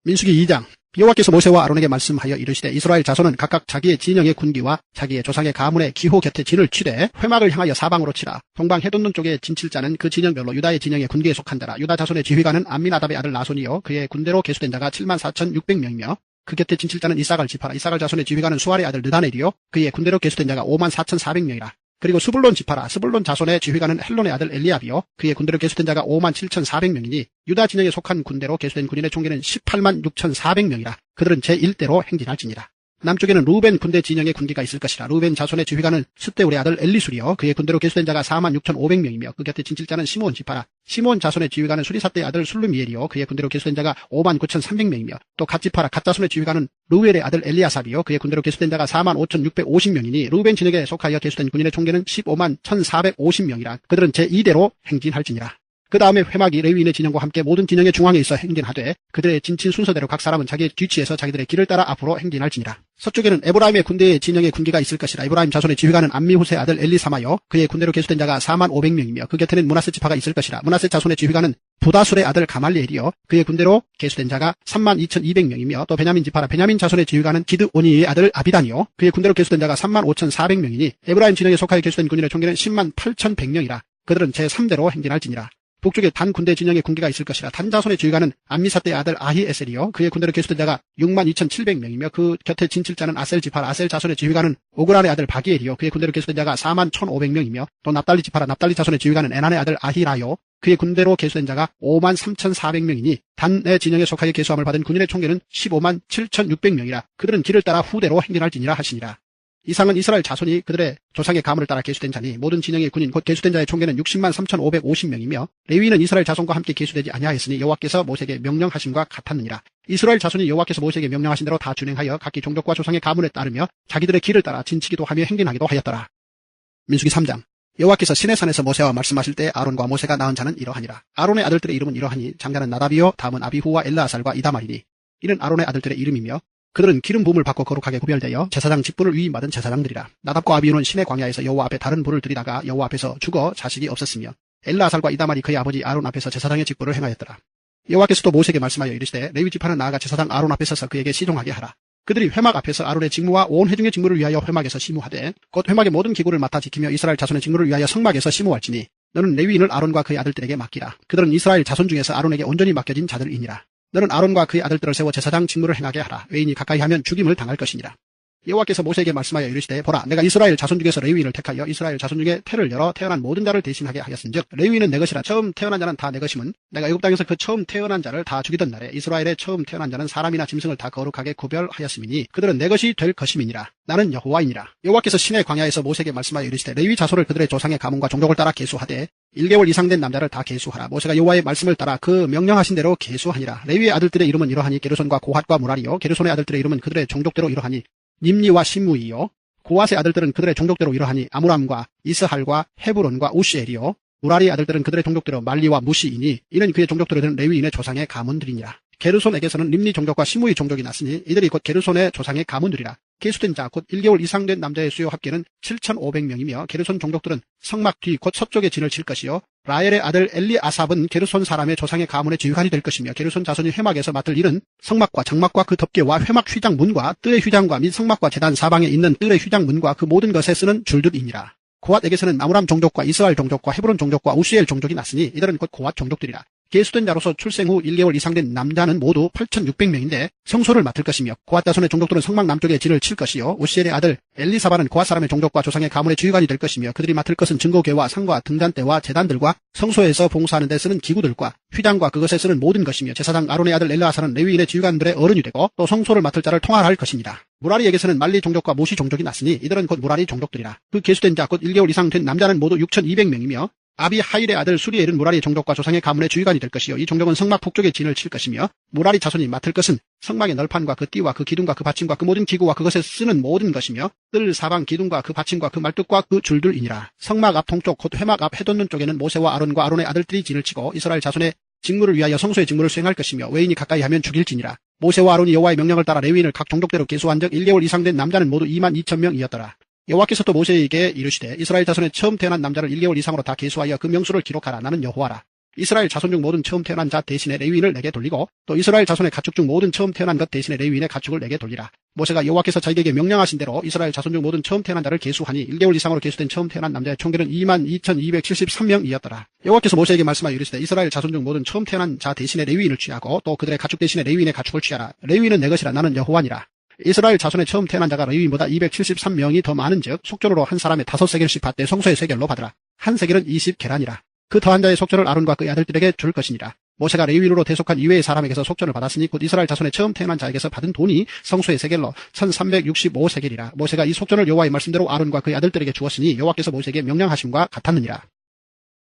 민수기 2장. 여호와께서 모세와 아론에게 말씀하여 이르시되 이스라엘 자손은 각각 자기의 진영의 군기와 자기의 조상의 가문의 기호 곁에 진을 치되 회막을 향하여 사방으로 치라. 동방 해돋는 쪽에 진칠 자는 그 진영별로 유다의 진영의 군기에 속한 자라. 유다 자손의 지휘관은 암미나답의 아들 나손이요 그의 군대로 계수된 자가 74,600명이며 그 곁에 진칠 자는 이사갈 지파라. 이사갈 자손의 지휘관은 수알의 아들 느다넬이요 그의 군대로 계수된 자가 54,400명이라. 그리고 스불론 지파라. 스불론 자손의 지휘관은 헬론의 아들 엘리압이요 그의 군대로 계수된 자가 57,400명이니 유다 진영에 속한 군대로 계수된 군인의 총계는 186,400명이라. 그들은 제1대로 행진할지니라. 남쪽에는 루벤 군대 진영의 군기가 있을 것이라. 루벤 자손의 지휘관은 스데울의 아들 엘리술이요 그의 군대로 계수된 자가 46,500명이며 그 곁에 진칠 자는 시몬 지파라. 시몬 자손의 지휘관은 수리사대의 아들 술루미엘이요 그의 군대로 계수된 자가 59,300명이며 또 갓지파라. 갓자손의 지휘관은 루엘의 아들 엘리아삽이요 그의 군대로 계수된 자가 45,650명이니 루벤 진영에 속하여 계수된 군인의 총계는 151,450명이라. 그들은 제2대로 행진할지니라. 그 다음에 회막이 레위인의 진영과 함께 모든 진영의 중앙에 있어 행진하되 그들의 진친 순서대로 각 사람은 자기의 뒤치에서 자기들의 길을 따라 앞으로 행진할지니라. 서쪽에는 에브라임의 군대의 진영의 군기가 있을 것이라. 에브라임 자손의 지휘관은 암미후스의 아들 엘리사마요 그의 군대로 계수된 자가 45,500명이며 그 곁에는 므낫세 지파가 있을 것이라. 므낫세 자손의 지휘관은 부다술의 아들 가말리엘이요 그의 군대로 계수된 자가 32,200명이며 또 베냐민 지파라. 베냐민 자손의 지휘관은 기드오니의 아들 아비단이요 그의 군대로 계수된 자가 35,400명이니 에브라임 진영에 속하여 계수된 군인의 총계는 108,100명이라. 그들은 제3대로 행진할지니라. 북쪽에 단 군대 진영의 군기가 있을 것이라. 단 자손의 지휘관은 암미사대의 아들 아히에셀이요 그의 군대로 계수된 자가 62,700명이며 그 곁에 진칠 자는 아셀 지파라. 아셀 자손의 지휘관은 오그란의 아들 바기엘이요 그의 군대로 계수된 자가 41,500명이며 또 납달리 지파라. 납달리 자손의 지휘관은 에난의 아들 아히라요 그의 군대로 계수된 자가 53,400명이니 단의 진영에 속하여 계수함을 받은 군인의 총계는 157,600명이라. 그들은 길을 따라 후대로 행진할지니라 하시니라. 이상은 이스라엘 자손이 그들의 조상의 가문을 따라 계수된 자니 모든 진영의 군인 곧 계수된 자의 총계는 603,550명이며 레위인은 이스라엘 자손과 함께 계수되지 아니하였으니 여호와께서 모세에게 명령하심과 같았느니라. 이스라엘 자손이 여호와께서 모세에게 명령하신 대로 다 준행하여 각기 종족과 조상의 가문에 따르며 자기들의 길을 따라 진치기도 하며 행진하기도 하였더라. 민수기 3장. 여호와께서 시내산에서 모세와 말씀하실 때 아론과 모세가 낳은 자는 이러하니라. 아론의 아들들의 이름은 이러하니 장자는 나답이요 다음은 아비후와 엘르아살과 이다말이니 이는 아론의 아들들의 이름이며 그들은 기름 부음을 받고 거룩하게 구별되어 제사장 직분을 위임받은 제사장들이라. 나답과 아비후는 시내 광야에서 여호와 앞에 다른 불을 들이다가 여호와 앞에서 죽어 자식이 없었으며 엘르아살과 이다말이 그의 아버지 아론 앞에서 제사장의 직분을 행하였더라. 여호와께서도 모세에게 말씀하여 이르시되 레위 지파는 나아가 제사장 아론 앞에 서서 그에게 시종하게 하라. 그들이 회막 앞에서 아론의 직무와 온 회중의 직무를 위하여 회막에서 시무하되 곧 회막의 모든 기구를 맡아 지키며 이스라엘 자손의 직무를 위하여 성막에서 시무할지니 너는 레위인을 아론과 그의 아들들에게 맡기라. 그들은 이스라엘 자손 중에서 아론에게 온전히 맡겨진 자들이니라. 너는 아론과 그의 아들들을 세워 제사장 직무를 행하게 하라. 외인이 가까이 하면 죽임을 당할 것이니라. 여호와께서 모세에게 말씀하여 이르시되 보라 내가 이스라엘 자손 중에서 레위인을 택하여 이스라엘 자손 중에 태를 열어 태어난 모든 자를 대신하게 하였은즉 레위인은 내 것이라. 처음 태어난 자는 다 내 것임은 내가 애굽 땅에서 그 처음 태어난 자를 다 죽이던 날에 이스라엘의 처음 태어난 자는 사람이나 짐승을 다 거룩하게 구별하였음이니 그들은 내 것이 될 것임이니라. 나는 여호와이니라. 여호와께서 시내 광야에서 모세에게 말씀하여 이르시되 레위 자손을 그들의 조상의 가문과 종족을 따라 계수하되 1개월 이상 된 남자를 다 계수하라. 모세가 여호와의 말씀을 따라 그 명령하신 대로 계수하니라. 레위의 아들들의 이름은 이러하니 게르손과 고핫과 무라리요 게르손의 아들들의 이름은 그들의 종족대로 이러하니 님리와 시므이요 고핫의 아들들은 그들의 종족대로 이러하니 아므람과 이스할과 헤브론과 우시엘이요 무라리의 아들들은 그들의 종족대로 말리와 무시이니 이는 그의 종족대로 된 레위인의 조상의 가문들이니라. 게르손에게서는 림리 종족과 시므이 종족이 났으니 이들이 곧 게르손의 조상의 가문들이라. 계수된 자 곧 1개월 이상 된 남자의 수요 합계는 7,500명이며 게르손 종족들은 성막 뒤 곧 서쪽에 진을 칠 것이요 라엘의 아들 엘리아삽은 게르손 사람의 조상의 가문의 지휘관이 될 것이며 게르손 자손이 회막에서 맡을 일은 성막과 장막과 그 덮개와 회막 휘장 문과 뜰의 휘장과 및 성막과 제단 사방에 있는 뜰의 휘장 문과 그 모든 것에 쓰는 줄들이니라. 고핫에게서는 아므람 종족과 이스라엘 종족과 헤브론 종족과 우시엘 종족이 났으니 이들은 곧 고핫 종족들이라. 계수된 자로서 출생 후 1개월 이상 된 남자는 모두 8,600명인데 성소를 맡을 것이며 고핫 자손의 종족들은 성막 남쪽에 진을 칠 것이요 우시엘의 아들 엘리사바는 고핫 사람의 종족과 조상의 가문의 지휘관이 될 것이며 그들이 맡을 것은 증거궤와 상과 등잔대와 제단들과 성소에서 봉사하는 데 쓰는 기구들과 휘장과 그것에 쓰는 모든 것이며 제사장 아론의 아들 엘르아사는 레위인의 지휘관들의 어른이 되고 또 성소를 맡을 자를 통할할 것입니다. 무라리에게서는 말리 종족과 무시 종족이 났으니 이들은 곧 무라리 종족들이라. 그 계수된 자 곧 1개월 이상 된 남자는 모두 6,200명이며 아비 하일의 아들 수리엘은 무라리 종족과 조상의 가문의 주의관이 될 것이요 이 종족은 성막 북쪽에 진을 칠 것이며 무라리 자손이 맡을 것은 성막의 널판과 그 띠와 그 기둥과 그 받침과 그 모든 기구와 그것에 쓰는 모든 것이며 뜰 사방 기둥과 그 받침과 그 말뚝과 그 줄들이니라. 성막 앞 동쪽 곧 회막 앞 해돋는 쪽에는 모세와 아론과 아론의 아들들이 진을 치고 이스라엘 자손의 직무를 위하여 성소의 직무를 수행할 것이며 외인이 가까이 하면 죽일지니라. 모세와 아론이 여호와의 명령을 따라 레위인을 각 종족대로 계수한즉 1개월 이상 된 남자는 모두 22,000명이었더라. 여호와께서 또 모세에게 이르시되 이스라엘 자손의 처음 태어난 남자를 1개월 이상으로 다 계수하여 그 명수를 기록하라. 나는 여호와라. 이스라엘 자손 중 모든 처음 태어난 자 대신에 레위인을 내게 돌리고 또 이스라엘 자손의 가축 중 모든 처음 태어난 것 대신에 레위인의 가축을 내게 돌리라. 모세가 여호와께서 자기에게 명령하신 대로 이스라엘 자손 중 모든 처음 태어난 자를 계수하니 1개월 이상으로 계수된 처음 태어난 남자의 총결은 22,273명이었더라. 여호와께서 모세에게 말씀하여 이르시되 이스라엘 자손 중 모든 처음 태어난 자 대신에 레위인을 취하고 또 그들의 가축 대신에 레위인의 가축을 취하라. 레위인은 내 것이라. 나는 여호와니라. 이스라엘 자손의 처음 태어난 자가 레위인보다 273명이 더 많은즉 속전으로 한 사람의 5세겔씩 받되 성소의 세겔로 받으라. 한 세겔은 20계란이라. 그 더한 자의 속전을 아론과 그의 아들들에게 줄 것이니라. 모세가 레위인으로 대속한 이외의 사람에게서 속전을 받았으니 곧 이스라엘 자손의 처음 태어난 자에게서 받은 돈이 성소의 세겔로 1365세겔이라. 모세가 이 속전을 여호와의 말씀대로 아론과 그의 아들들에게 주었으니 여호와께서 모세에게 명령하심과 같았느니라.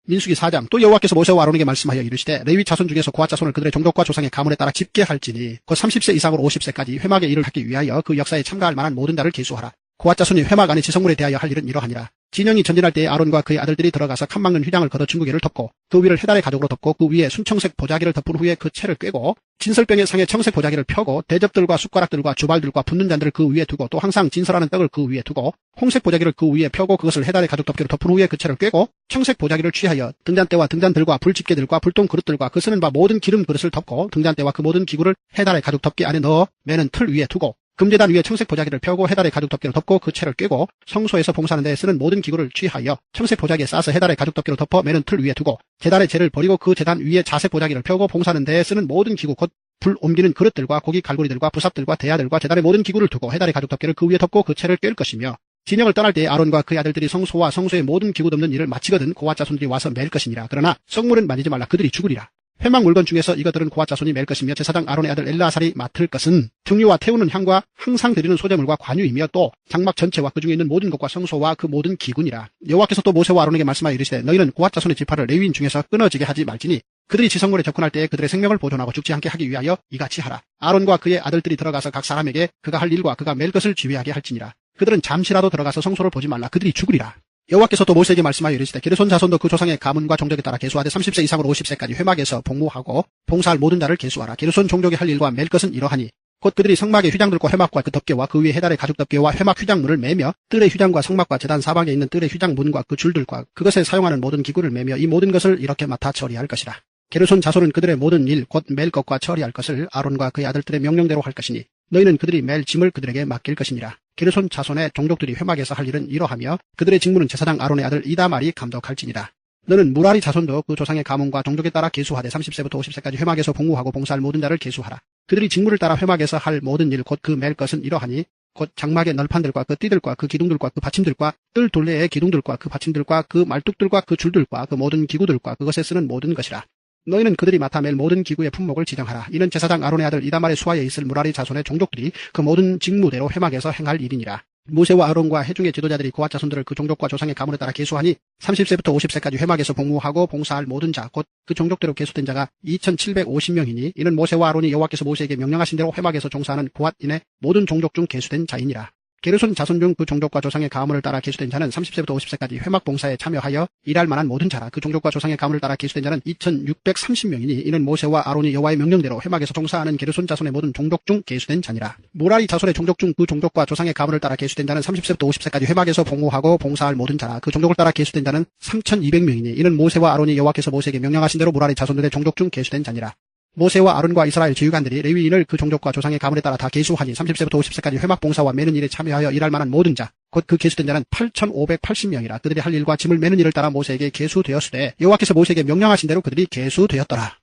민수기 4장. 또 여호와께서 모세와 아론에게 말씀하여 이르시되 레위 자손 중에서 고앗 자손을 그들의 종족과 조상의 가문에 따라 집계할지니 곧 30세 이상으로 50세까지 회막의 일을 하기 위하여 그 역사에 참가할 만한 모든 자를 계수하라. 고앗 자손이 회막 안의 지성물에 대하여 할 일은 이러하니라. 진영이 전진할 때에 아론과 그의 아들들이 들어가서 칸막는 휘장을 걷어 중구개를 덮고 그 위를 해달의 가죽으로 덮고 그 위에 순청색 보자기를 덮은 후에 그 채를 꿰고 진설병의 상에 청색 보자기를 펴고 대접들과 숟가락들과 주발들과 붓는 잔들을 그 위에 두고 또 항상 진설하는 떡을 그 위에 두고 홍색 보자기를 그 위에 펴고 그것을 해달의 가죽 덮개로 덮은 후에 그 채를 꿰고 청색 보자기를 취하여 등잔대와 등잔들과 불집게들과 불똥 그릇들과 그 쓰는 바 모든 기름 그릇을 덮고 등잔대와 그 모든 기구를 해달의 가죽 덮개 안에 넣어 매는 틀 위에 두고 금제단 위에 청색 보자기를 펴고 해달의 가죽 덮개로 덮고 그 채를 꿰고 성소에서 봉사하는 데 쓰는 모든 기구를 취하여 청색 보자기에 싸서 해달의 가죽 덮개로 덮어 매는 틀 위에 두고 제단의 재를 버리고 그 제단 위에 자색 보자기를 펴고 봉사하는 데에 쓰는 모든 기구 곧 불 옮기는 그릇들과 고기 갈고리들과 부삽들과 대야들과 제단의 모든 기구를 두고 해달의 가죽 덮개를 그 위에 덮고 그 채를 꿰을 것이며 진영을 떠날 때에 아론과 그의 아들들이 성소와 성소의 모든 기구 덮는 일을 마치거든 고앗 자손들이 와서 맬 것이니라. 그러나 성물은 만지지 말라. 그들이 죽으리라. 회막 물건 중에서 이것들은 고앗 자손이 맬 것이며 제사장 아론의 아들 엘르아살이 맡을 것은 등유와 태우는 향과 항상 드리는 소제물과 관유이며 또 장막 전체와 그 중에 있는 모든 것과 성소와 그 모든 기구니라. 여호와께서 또 모세와 아론에게 말씀하여 이르시되 너희는 고앗 자손의 지파를 레위인 중에서 끊어지게 하지 말지니 그들이 지성물에 접근할 때에 그들의 생명을 보존하고 죽지 않게 하기 위하여 이같이 하라. 아론과 그의 아들들이 들어가서 각 사람에게 그가 할 일과 그가 맬 것을 지휘하게 할지니라. 그들은 잠시라도 들어가서 성소를 보지 말라. 그들이 죽으리라. 여호와께서 또 모세에게 말씀하여 이르시되 게르손 자손도 그 조상의 가문과 종족에 따라 계수하되 30세 이상으로 50세까지 회막에서 복무하고 봉사할 모든 자를 계수하라. 게르손 종족이 할 일과 맬 것은 이러하니 곧 그들이 성막의 휘장들과 회막과 그 덮개와 그 위에 해달의 가죽 덮개와 회막 휘장문을 매며 뜰의 휘장과 성막과 제단 사방에 있는 뜰의 휘장문과 그 줄들과 그것에 사용하는 모든 기구를 매며 이 모든 것을 이렇게 맡아 처리할 것이라. 게르손 자손은 그들의 모든 일 곧 맬 것과 처리할 것을 아론과 그의 아들들의 명령대로 할 것이니 너희는 그들이 맬 짐을 그들에게 맡길 것이니라. 게르손 자손의 종족들이 회막에서 할 일은 이러하며 그들의 직무는 제사장 아론의 아들 이다말이 감독할지니라. 너는 무라리 자손도 그 조상의 가문과 종족에 따라 계수하되 30세부터 50세까지 회막에서 복무하고 봉사할 모든 자를 계수하라. 그들이 직무를 따라 회막에서 할 모든 일 곧 그 맬 것은 이러하니 곧 장막의 널판들과 그 띠들과 그 기둥들과 그 받침들과 뜰 둘레의 기둥들과 그 받침들과 그 말뚝들과 그 줄들과 그 모든 기구들과 그것에 쓰는 모든 것이라. 너희는 그들이 맡아 맬 모든 기구의 품목을 지정하라. 이는 제사장 아론의 아들 이다말의 수하에 있을 무라리 자손의 종족들이 그 모든 직무대로 회막에서 행할 일이니라. 모세와 아론과 회중의 지도자들이 고앗 자손들을 그 종족과 조상의 가문에 따라 계수하니 30세부터 50세까지 회막에서 복무하고 봉사할 모든 자 곧 그 종족대로 계수된 자가 2750명이니 이는 모세와 아론이 여호와께서 모세에게 명령하신 대로 회막에서 종사하는 고앗인의 모든 종족 중 계수된 자이니라. 게르손 자손 중 그 종족과 조상의 가문을 따라 계수된 자는 30세부터 50세까지 회막 봉사에 참여하여 일할 만한 모든 자라. 그 종족과 조상의 가문을 따라 계수된 자는 2630명이니 이는 모세와 아론이 여호와의 명령대로 회막에서 종사하는 게르손 자손의 모든 종족 중 계수된 자니라. 무라리 자손의 종족 중 그 종족과 조상의 가문을 따라 계수된 자는 30세부터 50세까지 회막에서 복무하고 봉사할 모든 자라. 그 종족을 따라 계수된 자는 3200명이니 이는 모세와 아론이 여호와께서 모세에게 명령하신 대로 무라리 자손들의 종족 중 계수된 자니라. 모세와 아론과 이스라엘 지휘관들이 레위인을 그 종족과 조상의 가문에 따라 다 계수하니 30세부터 50세까지 회막 봉사와 매는 일에 참여하여 일할 만한 모든 자 곧 그 계수된 자는 8580명이라. 그들이 할 일과 짐을 매는 일을 따라 모세에게 계수되었으되 여호와께서 모세에게 명령하신 대로 그들이 계수되었더라.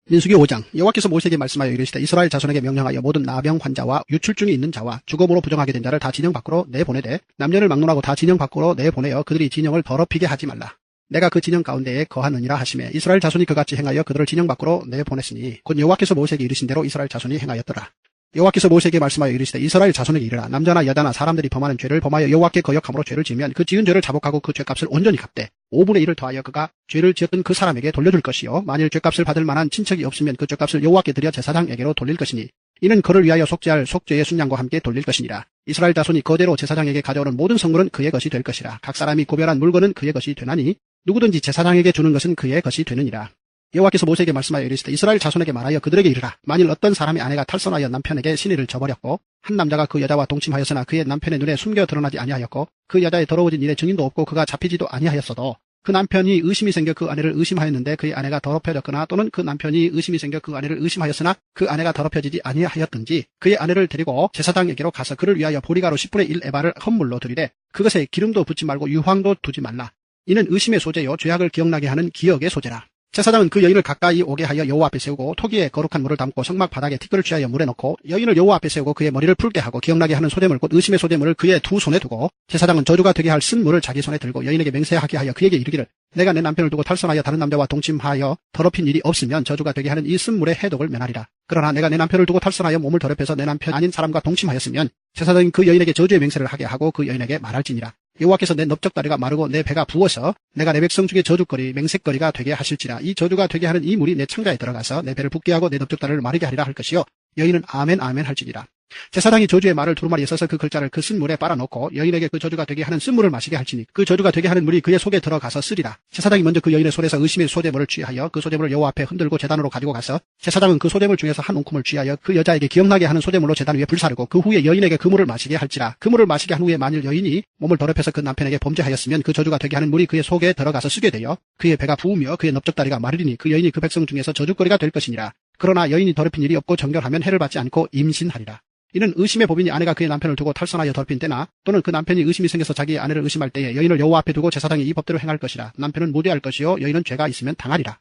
민수기 5장. 여호와께서 모세에게 말씀하여 이르시되 이스라엘 자손에게 명령하여 모든 나병 환자와 유출증이 있는 자와 죽음으로 부정하게 된 자를 다 진영 밖으로 내보내되 남녀를 막론하고 다 진영 밖으로 내보내어 그들이 진영을 더럽히게 하지 말라. 내가 그 진영 가운데에 거하느니라 하시매 이스라엘 자손이 그같이 행하여 그들을 진영 밖으로 내보냈으니 곧 여호와께서 모세에게 이르신 대로 이스라엘 자손이 행하였더라. 여호와께서 모세에게 말씀하여 이르시되 이스라엘 자손에게 이르라. 남자나 여자나 사람들이 범하는 죄를 범하여 여호와께 거역함으로 죄를 지으면 그 지은 죄를 자복하고 그 죄값을 온전히 갚되 5분의 1을 더하여 그가 죄를 지었던 그 사람에게 돌려줄 것이요 만일 죄값을 받을 만한 친척이 없으면 그 죄값을 여호와께 드려 제사장에게로 돌릴 것이니 이는 그를 위하여 속죄할 속죄의 순양과 함께 돌릴 것이니라. 이스라엘 자손이 거대로 제사장에게 가져오는 모든 성물은 그의 것이 될 것이라. 각 사람이 구별한 물건은 그의 것이 되나니 누구든지 제사장에게 주는 것은 그의 것이 되느니라. 여호와께서 모세에게 말씀하여 이르시되 이스라엘 자손에게 말하여 그들에게 이르라. 만일 어떤 사람의 아내가 탈선하여 남편에게 신의를 저버렸고 한 남자가 그 여자와 동침하였으나 그의 남편의 눈에 숨겨 드러나지 아니하였고 그 여자의 더러워진 일에 증인도 없고 그가 잡히지도 아니하였어도 그 남편이 의심이 생겨 그 아내를 의심하였는데 그의 아내가 더럽혀졌거나 또는 그 남편이 의심이 생겨 그 아내를 의심하였으나 그 아내가 더럽혀지지 아니하였든지 그의 아내를 데리고 제사장에게로 가서 그를 위하여 보리가루 10분의 1 에바를 헌물로 드리되 그것에 기름도 붓지 말고 유황도 두지 말라. 이는 의심의 소재요 죄악을 기억나게 하는 기억의 소재라. 제사장은 그 여인을 가까이 오게 하여 여호와 앞에 세우고 토기에 거룩한 물을 담고 성막 바닥에 티끌을 취하여 물에 넣고 여인을 여호와 앞에 세우고 그의 머리를 붉게 하고 기억나게 하는 소재물 곧 의심의 소재물을 그의 두 손에 두고 제사장은 저주가 되게 할 쓴 물을 자기 손에 들고 여인에게 맹세하게 하여 그에게 이르기를 내가 내 남편을 두고 탈선하여 다른 남자와 동침하여 더럽힌 일이 없으면 저주가 되게 하는 이 쓴 물의 해독을 면하리라. 그러나 내가 내 남편을 두고 탈선하여 몸을 더럽혀서 내 남편 아닌 사람과 동침하였으면 제사장은 그 여인에게 저주의 맹세를 하게 하고 그 여인에게 말할지니라. 여호와께서 내 넓적다리가 마르고 내 배가 부어서 내가 내 백성 중에 저주거리 맹색거리가 되게 하실지라. 이 저주가 되게 하는 이 물이 내 창자에 들어가서 내 배를 붓게 하고 내 넓적다리를 마르게 하리라 할 것이요 여인은 아멘 아멘 할지니라. 제사장이 저주의 말을 두루마리에 써서 그 글자를 그 쓴물에 빨아놓고 여인에게 그 저주가 되게 하는 쓴물을 마시게 할지니 그 저주가 되게 하는 물이 그의 속에 들어가서 쓰리라. 제사장이 먼저 그 여인의 손에서 의심의 소재물을 취하여 그 소재물을 여호와 앞에 흔들고 제단으로 가지고 가서 제사장은 그 소재물 중에서 한 웅큼을 취하여 그 여자에게 기억나게 하는 소재물로 제단 위에 불사르고 그 후에 여인에게 그 물을 마시게 할지라. 그 물을 마시게 한 후에 만일 여인이 몸을 더럽혀서 그 남편에게 범죄하였으면 그 저주가 되게 하는 물이 그의 속에 들어가서 쓰게 되어 그의 배가 부으며 그의 넓적다리가 마르리니 그 여인이 그 백성 중에서 저주거리가 될 것이니라. 그러나 여인이 더럽힌 일이 없고 정결하면 해를 받지 않고 임신하리라. 이는 의심의 법이니 아내가 그의 남편을 두고 탈선하여 더럽힌 때나 또는 그 남편이 의심이 생겨서 자기의 아내를 의심할 때에 여인을 여호와 앞에 두고 제사장이 이 법대로 행할 것이라. 남편은 무죄할 것이요 여인은 죄가 있으면 당하리라.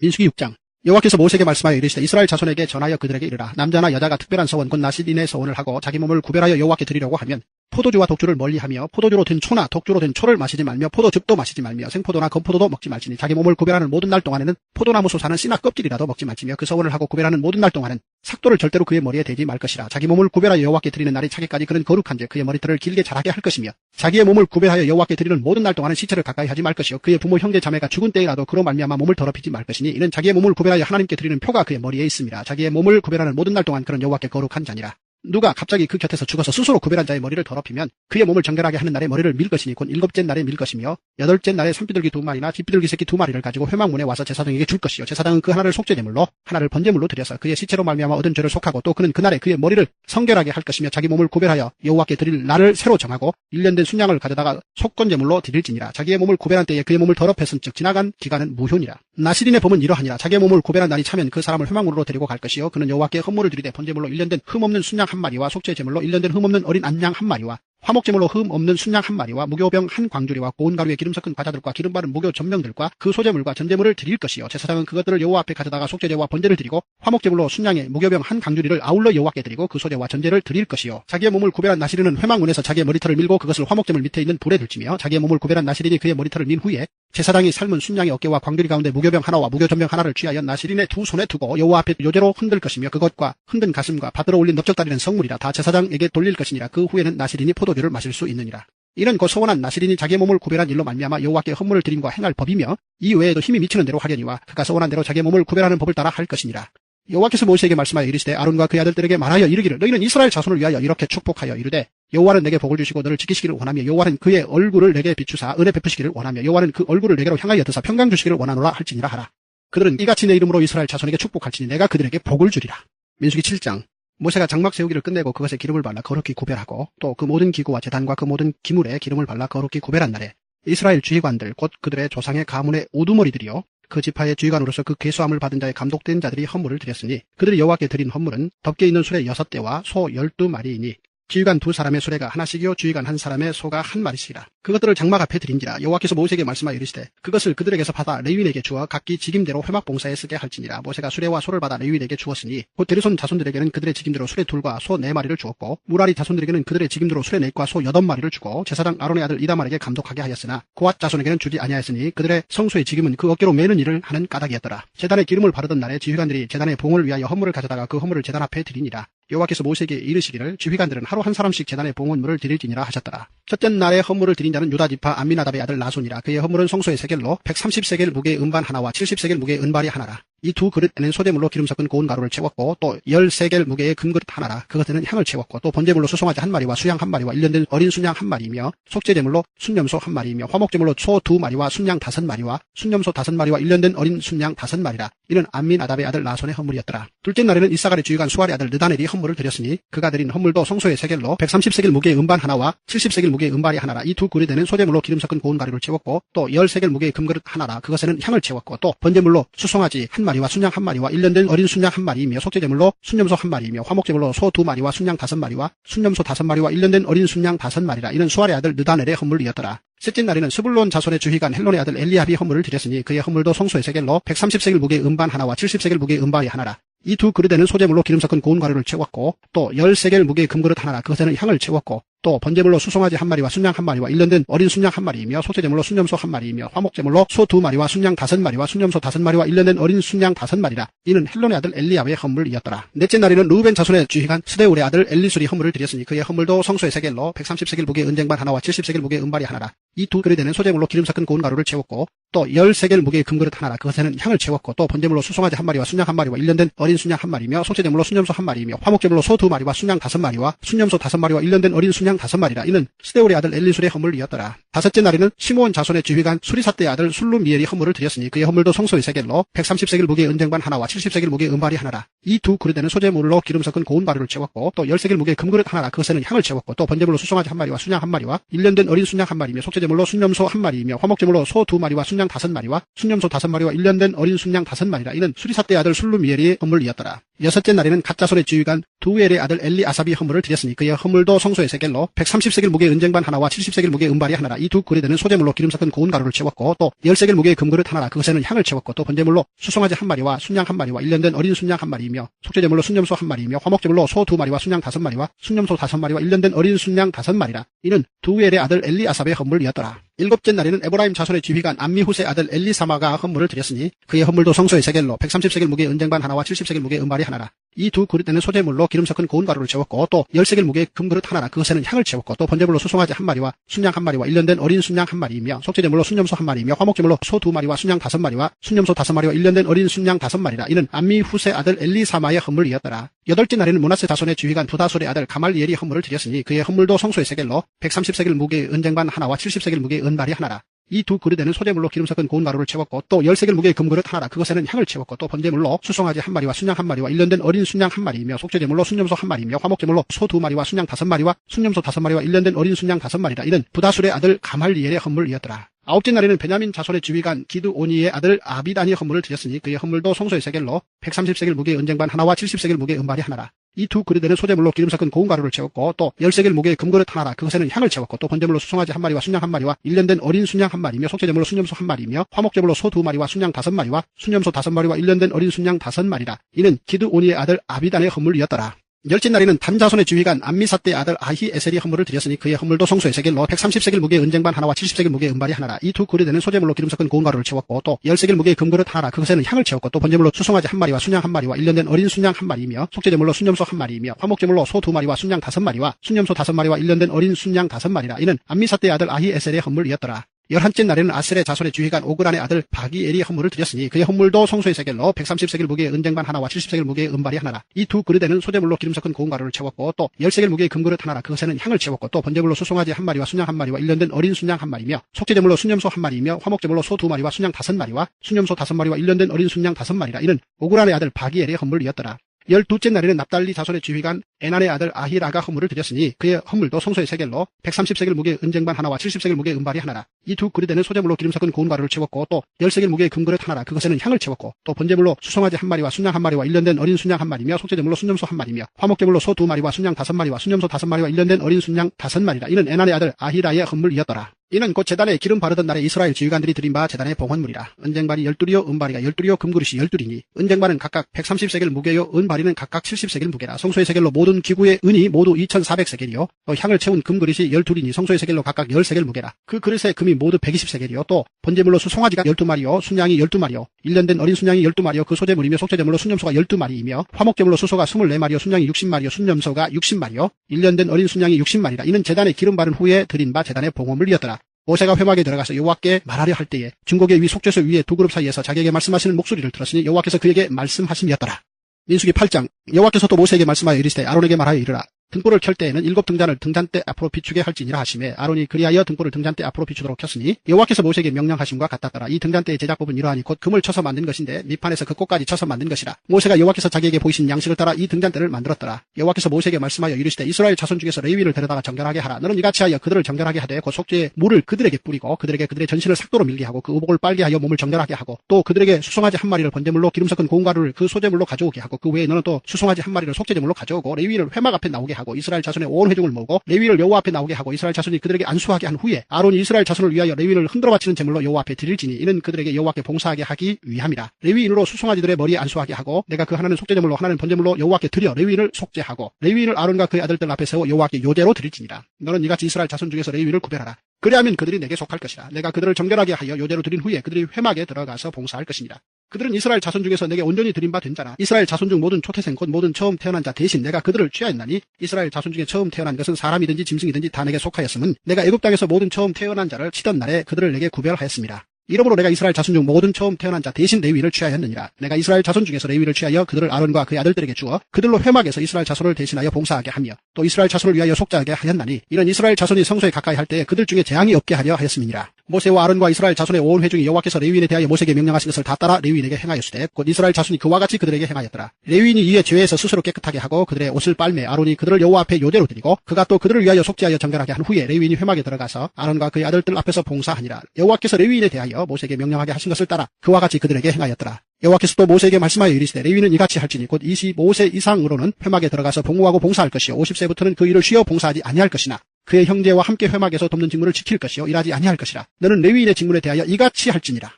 민수기 6장. 여호와께서 모세에게 말씀하여 이르시되 이스라엘 자손에게 전하여 그들에게 이르라. 남자나 여자가 특별한 서원 곧 나시린의 서원을 하고 자기 몸을 구별하여 여호와께 드리려고 하면 포도주와 독주를 멀리하며 포도주로 된 초나 독주로 된 초를 마시지 말며 포도즙도 마시지 말며 생포도나 건포도도 먹지 말지니 자기 몸을 구별하는 모든 날 동안에는 포도나무 솟아는 씨나 껍질이라도 먹지 말지며 그 서원을 하고 구별하는 모든 날 동안은 삭도를 절대로 그의 머리에 대지 말 것이라. 자기 몸을 구별하여 여호와께 드리는 날이 차기까지 그는 거룩한즉 그의 머리털을 길게 자라게 할 것이며 자기의 몸을 구별하여 여호와께 드리는 모든 날 동안은 시체를 가까이 하지 말 것이요 그의 부모 형제 자매가 죽은 때이라도 그로 말미암아 몸을 더럽히지 말 것이니 이는 자기의 몸을 구별하여 하나님께 드리는 표가 그의 머리에 있습니다. 자기의 몸을 구별하는 모든 날 동안 그는 여호와께 거룩한 자니라. 누가 갑자기 그 곁에서 죽어서 스스로 구별한 자의 머리를 더럽히면 그의 몸을 정결하게 하는 날에 머리를 밀 것이니 곧 일곱째 날에 밀 것이며 여덟째 날에 산비둘기 2마리나 뒷비둘기 새끼 2마리를 가지고 회막문에 와서 제사장에게 줄 것이요 제사장은 그 하나를 속죄제물로 하나를 번제물로 드려서 그의 시체로 말미암아 얻은 죄를 속하고 또 그는 그날에 그의 머리를 성결하게 할 것이며 자기 몸을 구별하여 여호와께 드릴 날을 새로 정하고 1년 된 순양을 가져다가 속건제물로 드릴지니라. 자기의 몸을 구별한 때에 그의 몸을 더럽혔은즉 지나간 기간은 무효니라. 나시린의 범은 이러하니라. 자기의 몸을 구별한 날이 차면 그 사람을 회막문으로 데리고 갈 것이요 그는 여호와께 헌물을 드리되 번제물로 1년 된 흠없는 순양 1마리와 속죄제물로 1년 된 흠없는 어린 안양 1마리와 화목제물로 흠 없는 순양 1마리와 무교병 1광주리와 고운 가루에 기름 섞은 과자들과 기름 바른 무교 전병들과 그 소제물과 전제물을 드릴 것이요 제사장은 그것들을 여호와 앞에 가져다가 속죄제와 번제를 드리고 화목제물로 순양의 무교병 1광주리를 아울러 여호와께 드리고 그 소제와 전제를 드릴 것이요 자기의 몸을 구별한 나시린은 회막문에서 자기의 머리털을 밀고 그것을 화목제물 밑에 있는 불에 들치며 자기의 몸을 구별한 나시린이 그의 머리털을 민 후에 제사장이 삶은 순양의 어깨와 광주리 가운데 무교병 하나와 무교전병 하나를 취하여 나시린의 두 손에 두고 여호와 앞에 요제로 흔들 것이며 그것과 흔든 가슴과 받들어 올린 넓적다리는 성물이라 다 제사장에게 돌릴 것이니라. 그 후에는 나시린이 포도주를 마실 수 있느니라. 이는 곧 서원한 나시린이 자기의 몸을 구별한 일로 말미암아 여호와께 헌물을 드림과 행할 법이며 이 외에도 힘이 미치는 대로 하려니와 그가 서원한 대로 자기의 몸을 구별하는 법을 따라 할 것이니라. 여호와께서 모세에게 말씀하여 이르시되 아론과 그의 아들들에게 말하여 이르기를 너희는 이스라엘 자손을 위하여 이렇게 축복하여 이르되 여호와는 내게 복을 주시고 너를 지키시기를 원하며 여호와는 그의 얼굴을 내게 비추사 은혜 베푸시기를 원하며 여호와는 그 얼굴을 내게로 향하여 드사 평강 주시기를 원하노라 할지니라 하라. 그들은 이같이 내 이름으로 이스라엘 자손에게 축복할지니 내가 그들에게 복을 주리라. 민수기 7장. 모세가 장막 세우기를 끝내고 그것에 기름을 발라 거룩히 구별하고 또 그 모든 기구와 제단과 그 모든 기물에 기름을 발라 거룩히 구별한 날에 이스라엘 주의관들 곧 그들의 조상의 가문의 우두머리들이요 그 지파의 주의관으로서 그 계수함을 받은 자의 감독된 자들이 헌물을 드렸으니 그들이 여호와께 드린 헌물은 덮개 있는 수레 6대와 소 12마리이니 지휘관 2사람의 수레가 하나씩이요 주의관 1사람의 소가 1마리씩이라. 그것들을 장막 앞에 드린지라. 여호와께서 모세에게 말씀하여 이르시되 그것을 그들에게서 받아 레위인에게 주어 각기 직임대로 회막 봉사에 쓰게 할지니라. 모세가 수레와 소를 받아 레위인에게 주었으니 곧 게르손 자손들에게는 그들의 직임대로 수레 2과 소 4마리를 주었고 무라리 자손들에게는 그들의 직임대로 수레 4과 소 8마리를 주고 제사장 아론의 아들 이다말에게 감독하게 하였으나 고앗 자손에게는 주지 아니하였으니 그들의 성소의 직임은 그 어깨로 매는 일을 하는 까닭이었더라. 제단에 기름을 바르던 날에 지휘관들이 제단의 봉을 위하여 헌물을 가져다가 그 헌물을 제단 앞에 드리니라. 여호와께서 모세에게 이르시기를 지휘관들은 하루 한 사람씩 제단에 봉헌물을 드릴지니라 하셨더라. 첫째 날에 헌물을 드린 자는 유다 지파 암미나답의 아들 나손이라. 그의 헌물은 성소의 세겔로 130세겔 무게의 은반 하나와 70세겔 무게의 은발이 하나라. 이 두 그릇에는 소재물로 기름 섞은 고운 가루를 채웠고 또 13겔 무게의 금그릇 하나라 그것에는 향을 채웠고 또 번제물로 수송아지 1마리와 수양 1마리와 일년된 어린 순양 1마리이며 속죄제물로 순염소 1마리이며 화목제물로 소 2마리와 순양 5마리와 순염소 5마리와 일년된 어린 순양 5마리라. 이는 암미나답의 아들 나손의 헌물이었더라. 둘째 날에는 이사갈의 주의관 수알의 아들 느다넬이 헌물을 드렸으니 그가 드린 헌물도 성소의 세겔로 130세겔 무게의 음반 하나와 70세겔 무게의 음발이 하나라. 이 두 그릇에는 소재물로 기름 섞은 고운 가루를 채웠고 또 10세겔 무게의 금그릇 하나라 그것에는 향을 채웠고 또 번제물로 수송아지 1마리와 순양 1마리와 일년된 어린 순양 1마리이며 속죄제물로 순염소 1마리이며 화목제물로 소 2마리와 순양 5마리와 순염소 5마리와 일년된 어린 순양 5마리라. 이는 수알의 아들 느다넬의 헌물이었더라. 셋째 날에는 스불론 자손의 주휘관 헬론의 아들 엘리압이 헌물을 드렸으니 그의 헌물도 성소의 세겔로 130세겔 무게의 음반 하나와 70세겔 무게의 음발이 하나라. 이 두 그릇에는 소재물로 기름 섞은 고운 가루를 채웠고 또 10세겔 무게의 금그릇 하나라 그것에는 향을 채웠고 또 번제물로 수송아지 1마리와 순양 1마리와 일년된 어린 순양 1마리이며 속죄제물로 순염소 1마리이며 화목제물로 소 2마리와 순양 5마리와 순염소 5마리와 일년된 어린 순양 5마리라. 이는 헬론의 아들 엘리압의 헌물이었더라. 넷째 날에는 르우벤 자손의 주휘관 스데울의 아들 엘리술이 헌물을 드렸으니 그의 헌물도 성소의 세겔로 130세겔 무게의 은쟁반 하나와 70세겔 무게의 은발이 하나라. 이 두 그릇에는 소재물로 기름 섞은 고운 가루를 채웠고 또 10세겔 무게의 금그릇 하나라 그것에는 향을 채웠고 또 번제물로 수송아지 1마리와 순양 1마리와 일년된 어린 순양 1마리며 속죄제물로 순염소 1마리이며 화목제물로 소 2마리와 순양 5마리와 순염소 5마리와 일년된 어린 순양 5마리라. 이는 스데울의 아들 엘리술의 헌물이었더라. 다섯째 날에는 시므온 자손의 주휘관 수리사떼의 아들 술루미엘이 헌물을 드렸으니 그의 헌물도 성소의 세겔로 130세겔 무게의 은쟁반 하나와 70세겔 무게의 은발이 하나라. 이 두 그릇에는 소재물로 기름 섞은 고운 가루를 채웠고 또 10세겔 무게의 금그릇 하나라 그것에는 향을 채웠고 또 번제물로 수송아지 1마리와 순양 1마리와 일년된 어린 순양 1마리며 속죄제물로 순염소 1마리이며 화목제물로 소 2마리와 순양 5마리와 순염소 5마리와 일년된 어린 순양 5마리라. 이는 수리사떼의 아들 술루미엘이 헌물이었더라. 여섯째 날에는 갓자손의 주휘관 두엘의 아들 엘리아삽이 헌물을 드렸으니 그의 헌물도 성소의 세겔로 130세겔 무게의 은쟁반 하나와 70세겔 무게의 은발이 하나라. 이 두 그릇에는 소재물로 기름 섞은 고운 가루를 채웠고 또 10세겔 무게의 금그릇 하나라 그것에는 향을 채웠고 또 번제물로 수송아지 1마리와 순양 1마리와 일년된 어린 순양 1마리이며 속죄제물로 순염소 1마리이며 화목제물로 소 2마리와 순양 5마리와 순염소 5마리와 일년된 어린 순양 5마리라. 이는 두엘의 아들 엘리아삽의 헌물이었더라. 일곱째 날에는 에브라임 자손의 지휘관 암미후스의 아들 엘리사마가 헌물을 드렸으니 그의 헌물도 성소의 세겔로 130세겔 무게의 은쟁반 하나와 70세겔 무게의 은발이 하나라. 이 두 그릇에는 소재물로 기름 섞은 고운 가루를 채웠고 또 10세겔 무게의 금그릇 하나라 그것에는 향을 채웠고 또 번제물로 수송아지 1마리와 순양 1마리와 일년된 어린 순양 1마리이며 속죄제물로 순염소 1마리이며 화목제물로 소 2마리와 순양 5마리와 순염소 5마리와 일년된 어린 순양 5마리라. 이는 암미후스의 아들 엘리사마의 헌물이었더라. 여덟째 날에는 므낫세 자손의 지휘관 부다솔의 아들 가말리엘이 헌물을 드렸으니 그의 헌물도 성소의 세겔로 130세겔 무게의 은쟁반 하나와 70세겔 무게의 은발이 하나라. 이 두 그릇에는 소재물로 기름 섞은 고운 가루를 채웠고 또 10세겔 무게의 금그릇 하나라 그것에는 향을 채웠고 또 번제물로 수송아지 1마리와 순양 1마리와 일년된 어린 순양 1마리이며 속죄제물로 순염소 1마리이며 화목제물로 소 2마리와 순양 5마리와 순염소 5마리와 일년된 어린 순양 5마리라. 이는 부다술의 아들 가말리엘의 헌물이었더라. 아홉째 날에는 베냐민 자손의 지휘관 기드오니의 아들 아비단이 헌물을 드렸으니 그의 헌물도 성소의 세겔로 130세겔 무게의 은쟁반 하나와 70세겔 무게의 은발이 하나라. 이 두 그릇에는 소재물로 기름 섞은 고운 가루를 채웠고 또 10세겔 무게의 금그릇 하나라 그것에는 향을 채웠고 또 번제물로 수송아지 1마리와 순양 1마리와 일년된 어린 순양 1마리며 속죄제물로 순염소 1마리며 화목제물로 소 2마리와 순양 5마리와 순염소 5마리와 일년된 어린 순양 5마리라. 이는 기드오니의 아들 아비단의 헌물이었더라. 열째 날에는 단 자손의 지휘관 암미사떼의 아들 아히에셀이 헌물을 드렸으니 그의 헌물도 성소의 세겔로 130세겔 무게의 은쟁반 하나와 70세겔 무게의 은발이 하나라. 이 두 그릇에는 소재물로 기름 섞은 고운 가루를 채웠고 또 10세겔 무게의 금그릇 하나라 그것에는 향을 채웠고 또 번제물로 수송아지 1마리와 순양 1마리와 일년된 어린 순양 1마리이며 속죄제물로 순염소 1마리이며 화목제물로 소 2마리와 순양 5마리와 순염소 5마리와 일년된 어린 순양 5마리라. 이는 암미사떼의 아들 아히에셀의 헌물이었더라. 11째 날에는 아셀의 자손의 지휘관 오그란의 아들 바기엘이 헌물을 드렸으니 그의 헌물도 성소의 세겔로 130세겔 무게의 은쟁반 하나와 70세겔 무게의 은발이 하나라. 이 두 그릇에는 소재물로 기름 섞은 고운 가루를 채웠고 또 10세겔 무게의 금그릇 하나라 그것에는 향을 채웠고 또 번제물로 수송아지 1마리와 순양 1마리와 일년된 어린 순양 1마리며 속죄제물로 순염소 1마리이며 화목제물로 소 2마리와 순양 5마리와 순염소 5마리와 일년된 어린 순양 5마리라. 이는 오그란의 아들 바기엘의 헌물이었더라. 12째 날에는 납달리 자손의 지휘관 에난의 아들 아히라가 헌물을 드렸으니 그의 헌물도 성소의 세겔로 130세겔 무게의 은쟁반 하나와 70세겔 무게의 은발이 하나라. 이 두 그릇에는 소재물로 기름 섞은 고운 가루를 채웠고 또 10세겔 무게의 금그릇 하나라 그것에는 향을 채웠고 또 번제물로 수송아지 1마리와 순양 1마리와 일년된 어린 순양 1마리며 속죄제물로 순염소 1마리며 화목제물로 소 2마리와 순양 5마리와 순염소 5마리와 일년된 어린 순양 5마리라. 이는 에난의 아들 아히라의 헌물이었더라. 이는 곧 제단에 기름 바르던 날에 이스라엘 지휘관들이 드린 바 제단의 봉헌물이라. 은쟁반이 12요 은바리가 12요 금그릇이 12이니 은쟁반은 각각 130세겔 무게요 은바리는 각각 70세겔 무게라. 성소의 세겔로 모든 기구의 은이 모두 2400세겔이요 또 향을 채운 금그릇이 12이니 성소의 세겔로 각각 10세겔 무게라. 그 그릇의 금이 모두 120세겔이요 또 번제물로 수송아지가 12마리요 순양이 12마리요 일년된 어린 순양이 12마리요 그 소재물이며 속죄제물로 순염소가 12마리이며 화목제물로 수소가 24마리요 순양이 60마리요 순염소가 60마리요 일년된 어린 순양이 60마리라. 이는 제단에 기름 바른 후에 드린 바 제단의 봉헌물이었더라. 모세가 회막에 들어가서 여호와께 말하려 할 때에 증거계 위 속죄소 위에 두 그룹 사이에서 자기에게 말씀하시는 목소리를 들었으니 여호와께서 그에게 말씀하심이었더라. 민수기 8장. 여호와께서 또 모세에게 말씀하여 이르시되 아론에게 말하여 이르라. 등불을 켤 때에는 7 등잔을 등잔대 앞으로 비추게 할지니라 하시매 아론이 그리하여 등불을 등잔대 앞으로 비추도록 켰으니 여호와께서 모세에게 명령하심과 같았더라. 이 등잔대의 제작법은 이러하니 곧 금을 쳐서 만든 것인데 밑판에서 그 꽃까지 쳐서 만든 것이라. 모세가 여호와께서 자기에게 보이신 양식을 따라 이 등잔대를 만들었더라. 여호와께서 모세에게 말씀하여 이르시되 이스라엘 자손 중에서 레위인을 데려다가 정결하게 하라. 너는 이같이 하여 그들을 정결하게 하되 곧 속죄의 물을 그들에게 뿌리고 그들에게 그들의 전신을 삭도로 밀게 하고 그 의복을 빨게 하여 몸을 정결하게 하고 또 그들에게 수송아지 한 마리를 번제물로 기름 섞은 고운 가루를 그 소제물로 가져오게 하고 그 외에 너는 또 수송아지 한 마리를 속죄제물로 가져오고 레위인을 회막 앞에 나오게 하고 이스라엘 자손의 온 회중을 모으고 레위인을 여호와 앞에 나오게 하고 이스라엘 자손이 그들에게 안수하게 한 후에 아론이 이스라엘 자손을 위하여 레위인을 흔들어 바치는 제물로 여호와 앞에 드릴지니 이는 그들에게 여호와께 봉사하게 하기 위함이라. 레위인으로 수송아지들의 머리에 안수하게 하고 내가 그 하나는 속죄제물로 하나는 번제물로 여호와께 드려 레위인을 속죄하고 레위인을 아론과 그의 아들들 앞에 세워 여호와께 요제로 드릴지니라. 너는 이같이 이스라엘 자손 중에서 레위인을 구별하라. 그리하면 그들이 내게 속할 것이라. 내가 그들을 정결하게 하여 요제로 드린 후에 그들이 회막에 들어가서 봉사할 것이니라. 그들은 이스라엘 자손 중에서 내게 온전히 드린 바 된 자라. 이스라엘 자손 중 모든 초태생 곧 모든 처음 태어난 자 대신 내가 그들을 취하였나니 이스라엘 자손 중에 처음 태어난 것은 사람이든지 짐승이든지 다 내게 속하였음은 내가 애굽 땅에서 모든 처음 태어난 자를 치던 날에 그들을 내게 구별하였습니다. 이러므로 내가 이스라엘 자손 중 모든 처음 태어난 자 대신 레위인을 취하였느니라. 내가 이스라엘 자손 중에서 레위인을 취하여 그들을 아론과 그의 아들들에게 주어 그들로 회막에서 이스라엘 자손을 대신하여 봉사하게 하며 또 이스라엘 자손을 위하여 속죄하게 하였나니 이런 이스라엘 자손이 성소에 가까이 할 때에 그들 중에 재앙이 없게 하려 하였음이니라. 모세와 아론과 이스라엘 자손의 온 회중이 여호와께서 레위인에 대하여 모세에게 명령하신 것을 다 따라 레위인에게 행하였으되 곧 이스라엘 자손이 그와 같이 그들에게 행하였더라. 레위인이 이에 죄에서 스스로 깨끗하게 하고 그들의 옷을 빨매 아론이 그들을 여호와 앞에 요제로 드리고 그가 또 그들을 위하여 속죄하여 정결하게 한 후에 레위인이 회막에 들어가서 아론과 그의 아들들 앞에서 봉사하니라. 여호와께서 레위인에 대하여 모세에게 명령하게 하신 것을 따라 그와 같이 그들에게 행하였더라. 여호와께서 또 모세에게 말씀하여 이르시되 레위인은 이같이 할지니 곧 25세 이상으로는 회막에 들어가서 봉후하고 봉사할 것이요 50세부터는 그 일을 쉬어 봉사하지 아니할 것이나 그의 형제와 함께 회막에서 돕는 직무를 지킬 것이요 일하지 아니할 것이라. 너는 레위인의 직무에 대하여 이같이 할지니라.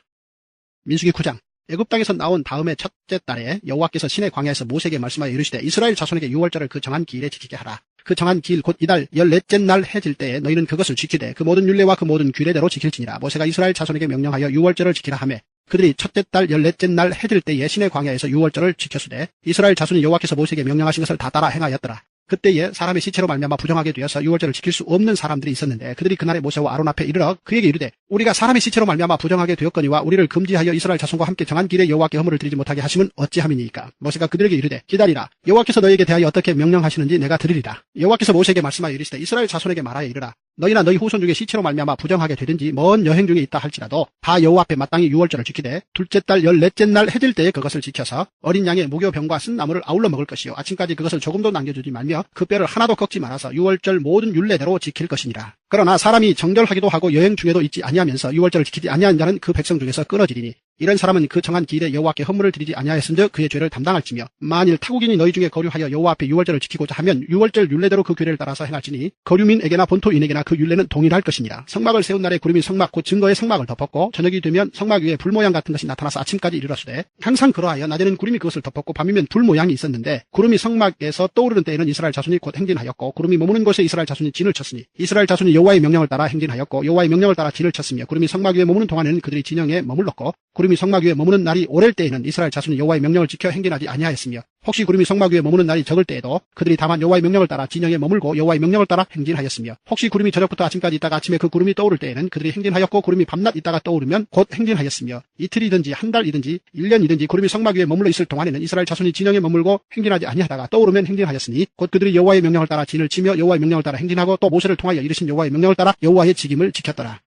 민수기 9장. 애굽 땅에서 나온 다음에 첫째 달에 여호와께서 시내 광야에서 모세에게 말씀하여 이르시되 이스라엘 자손에게 유월절을 그 정한 기일에 지키게 하라. 그 정한 기일 곧 이달 14째 날 해질 때에 너희는 그것을 지키되 그 모든 율례와 그 모든 규례대로 지킬지니라. 모세가 이스라엘 자손에게 명령하여 유월절을 지키라 하매 그들이 첫째 달 14째 날 해질 때에 시내 광야에서 유월절을 지켰으되 이스라엘 자손이 여호와께서 모세에게 명령하신 것을 다 따라 행하였더라. 그때에 사람의 시체로 말미암아 부정하게 되어서 유월절을 지킬 수 없는 사람들이 있었는데 그들이 그날에 모세와 아론 앞에 이르러 그에게 이르되 우리가 사람의 시체로 말미암아 부정하게 되었거니와 우리를 금지하여 이스라엘 자손과 함께 정한 길에 여호와께 허물을 드리지 못하게 하심은 어찌함이니까. 모세가 그들에게 이르되 기다리라. 여호와께서 너희에게 대하여 어떻게 명령하시는지 내가 들으리라. 여호와께서 모세에게 말씀하여 이르시되 이스라엘 자손에게 말하여 이르라. 너희나 너희 후손 중에 시체로 말미암아 부정하게 되든지 먼 여행 중에 있다 할지라도 다 여호와 앞에 마땅히 유월절을 지키되 둘째 달 14째 날 해질 때에 그것을 지켜서 어린 양의 무교병과 쓴 나물을 아울러 먹을 것이요 아침까지 그것을 조금도 남겨주지 말며 그 뼈를 하나도 꺾지 말아서 유월절 모든 율례대로 지킬 것이니라. 그러나 사람이 정결하기도 하고 여행 중에도 있지 아니하면서 유월절을 지키지 아니한 자는 그 백성 중에서 끊어지리니 이런 사람은 그 정한 기일에 여호와께 헌물을 드리지 아니하였은즉 그의 죄를 담당할지며 만일 타국인이 너희 중에 거류하여 여호와 앞에 유월절을 지키고자 하면 유월절 율례대로 그 규례를 따라서 행할지니 거류민에게나 본토인에게나 그 율례는 동일할 것이니라. 성막을 세운 날에 구름이 성막 곧 증거의 성막을 덮었고 저녁이 되면 성막 위에 불 모양 같은 것이 나타나서 아침까지 이르렀으되 항상 그러하여 낮에는 구름이 그것을 덮었고 밤이면 불 모양이 있었는데 구름이 성막에서 떠오르는 때에는 이스라엘 자손이 곧 행진하였고 구름이 머무는 곳에 이스라엘 자손이 진을 쳤으니 이스라엘 자손이 여호와의 명령을 따라 행진하였고 여호와의 명령을 따라 진을 쳤으며 구름이 성막 위에 머무는 동안에는 그들이 진영에 머물렀고 구름이 성막 위에 머무는 날이 오랠 때에는 이스라엘 자손이 여호와의 명령을 지켜 행진하지 아니하였으며 혹시 구름이 성막 위에 머무는 날이 적을 때에도 그들이 다만 여호와의 명령을 따라 진영에 머물고 여호와의 명령을 따라 행진하였으며 혹시 구름이 저녁부터 아침까지 있다가 아침에 그 구름이 떠오를 때에는 그들이 행진하였고 구름이 밤낮 있다가 떠오르면 곧 행진하였으며 이틀이든지 한 달이든지 1년이든지 구름이 성막 위에 머물러 있을 동안에는 이스라엘 자손이 진영에 머물고 행진하지 아니하다가 떠오르면 행진하였으니 곧 그들이 여호와의 명령을 따라 진을 치며 여호와의 명령을 따라 행진하고 또 모세를 통하여 이르신 여호와의 명령을 따라 여호와의 직임을 지켰더라.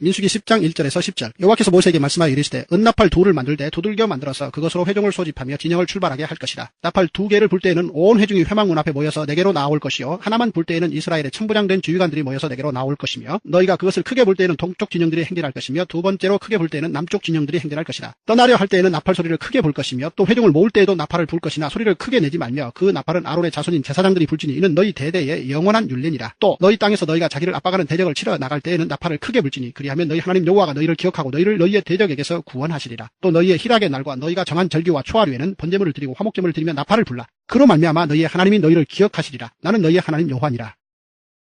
민수기 10장 1절에서 10절. 여호와께서 모세에게 말씀하여 이르시되 은나팔 둘을 만들되 두들겨 만들어서 그것으로 회중을 소집하며 진영을 출발하게 할 것이라. 나팔 2개를 불 때에는 온 회중이 회막문 앞에 모여서 내게로 나올 것이요 하나만 불 때에는 이스라엘의 천부장된 지휘관들이 모여서 내게로 나올 것이며 너희가 그것을 크게 불 때에는 동쪽 진영들이 행진할 것이며 두 번째로 크게 불 때에는 남쪽 진영들이 행진할 것이라. 떠나려 할 때에는 나팔 소리를 크게 불 것이며 또 회중을 모을 때에도 나팔을 불 것이나 소리를 크게 내지 말며 그 나팔은 아론의 자손인 제사장들이 불지니 이는 너희 대대의 영원한 율례니라. 또 너희 땅에서 너희가 자기를 압박하는 대적을 치러 나갈 때에는 나팔을 크게 불지니 그리하면 너희 하나님 여호와가 너희를 기억하고 너희를 너희의 대적에게서 구원하시리라. 또 너희의 희락의 날과 너희가 정한 절기와 초하루에는 번제물을 드리고 화목제물을 드리며 나팔을 불라. 그로 말미암아 너희의 하나님이 너희를 기억하시리라. 나는 너희의 하나님 여호와니라.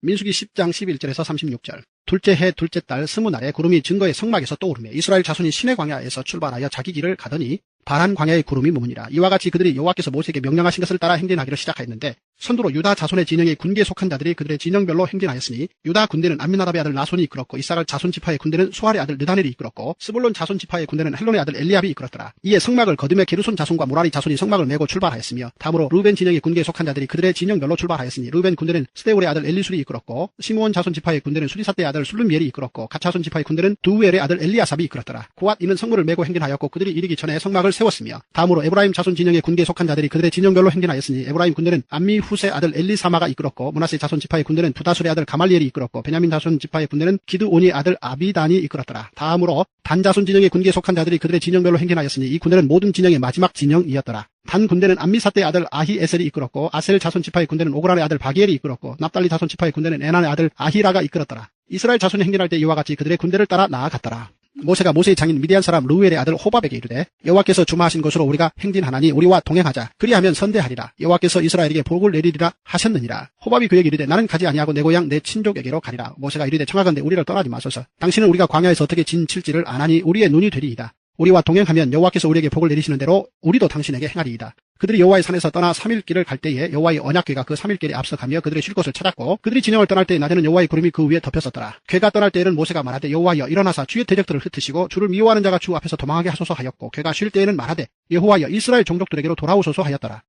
민수기 10장 11절에서 36절. 둘째 해 둘째 달 20날에 구름이 증거의 성막에서 떠오르며 이스라엘 자손이 시내 광야에서 출발하여 자기 길을 가더니 바란 광야의 구름이 머무니라. 이와 같이 그들이 여호와께서 모세에게 명령하신 것을 따라 행진하기를 시작하였는데 선두로 유다 자손의 진영의 군대에 속한 자들이 그들의 진영별로 행진하였으니 유다 군대는 암미나답의 아들 나손이 이끌었고 이사갈 자손 지파의 군대는 수알의 아들 느다넬이 이끌었고 스불론 자손 지파의 군대는 헬론의 아들 엘리압이 이끌었더라. 이에 성막을 거두며 게르손 자손과 무라리 자손이 성막을 메고 출발하였으며 다음으로 르우벤 진영의 군대에 속한 자들이 그들의 진영별로 출발하였으니 르우벤 군대는 스데울의 아들 엘리술이 이끌었고 시므온 자손 지파의 군대는 수리사떼의 아들 술룸미엘이 이끌었고 갓 자손 지파의 군대는 두우엘의 아들 엘리아삽이 이끌었더라. 고앗 이는 성문을 메고 행진하였고 그들이 이르기 전에 성막을 세웠으며 다음으로 에브라임 자손 진영의 군대에 속한 자들이 그들의 진영별로 행진하였으니 에브라임 군대는 암미 후세 아들 엘리사마가 이끌었고 므낫세 자손 지파의 군대는 부다술의 아들 가말리엘이 이끌었고 베냐민 자손 지파의 군대는 기드온의 아들 아비단이 이끌었더라. 다음으로 단 자손 진영의 군대에 속한 자들이 그들의 진영별로 행진하였으니 이 군대는 모든 진영의 마지막 진영이었더라. 단 군대는 암미사떼의 아들 아히에셀이 이끌었고 아셀 자손 지파의 군대는 오그란의 아들 바기엘이 이끌었고 납달리 자손 지파의 군대는 에난의 아들 아히라가 이끌었더라. 이스라엘 자손이 행진할 때 이와 같이 그들의 군대를 따라 나아갔더라. 모세가 모세의 장인 미디안 사람 르우엘의 아들 호밥에게 이르되 여호와께서 주마하신 곳으로 우리가 행진하나니 우리와 동행하자. 그리하면 선대하리라. 여호와께서 이스라엘에게 복을 내리리라 하셨느니라. 호밥이 그에게 이르되 나는 가지 아니하고 내 고향 내 친족에게로 가리라. 모세가 이르되 청하건대 우리를 떠나지 마소서. 당신은 우리가 광야에서 어떻게 진칠지를 아나니 우리의 눈이 되리이다. 우리와 동행하면 여호와께서 우리에게 복을 내리시는 대로 우리도 당신에게 행하리이다. 그들이 여호와의 산에서 떠나 3일 길을 갈 때에 여호와의 언약궤가 그 3일 길에 앞서가며 그들의 쉴 곳을 찾았고 그들이 진영을 떠날 때에 낮에는 여호와의 구름이 그 위에 덮였었더라. 궤가 떠날 때에는 모세가 말하되 여호와여 일어나사 주의 대적들을 흩으시고 주를 미워하는 자가 주 앞에서 도망하게 하소서 하였고 궤가 쉴 때에는 말하되 여호와여 이스라엘 종족들에게로 돌아오소서 하였더라.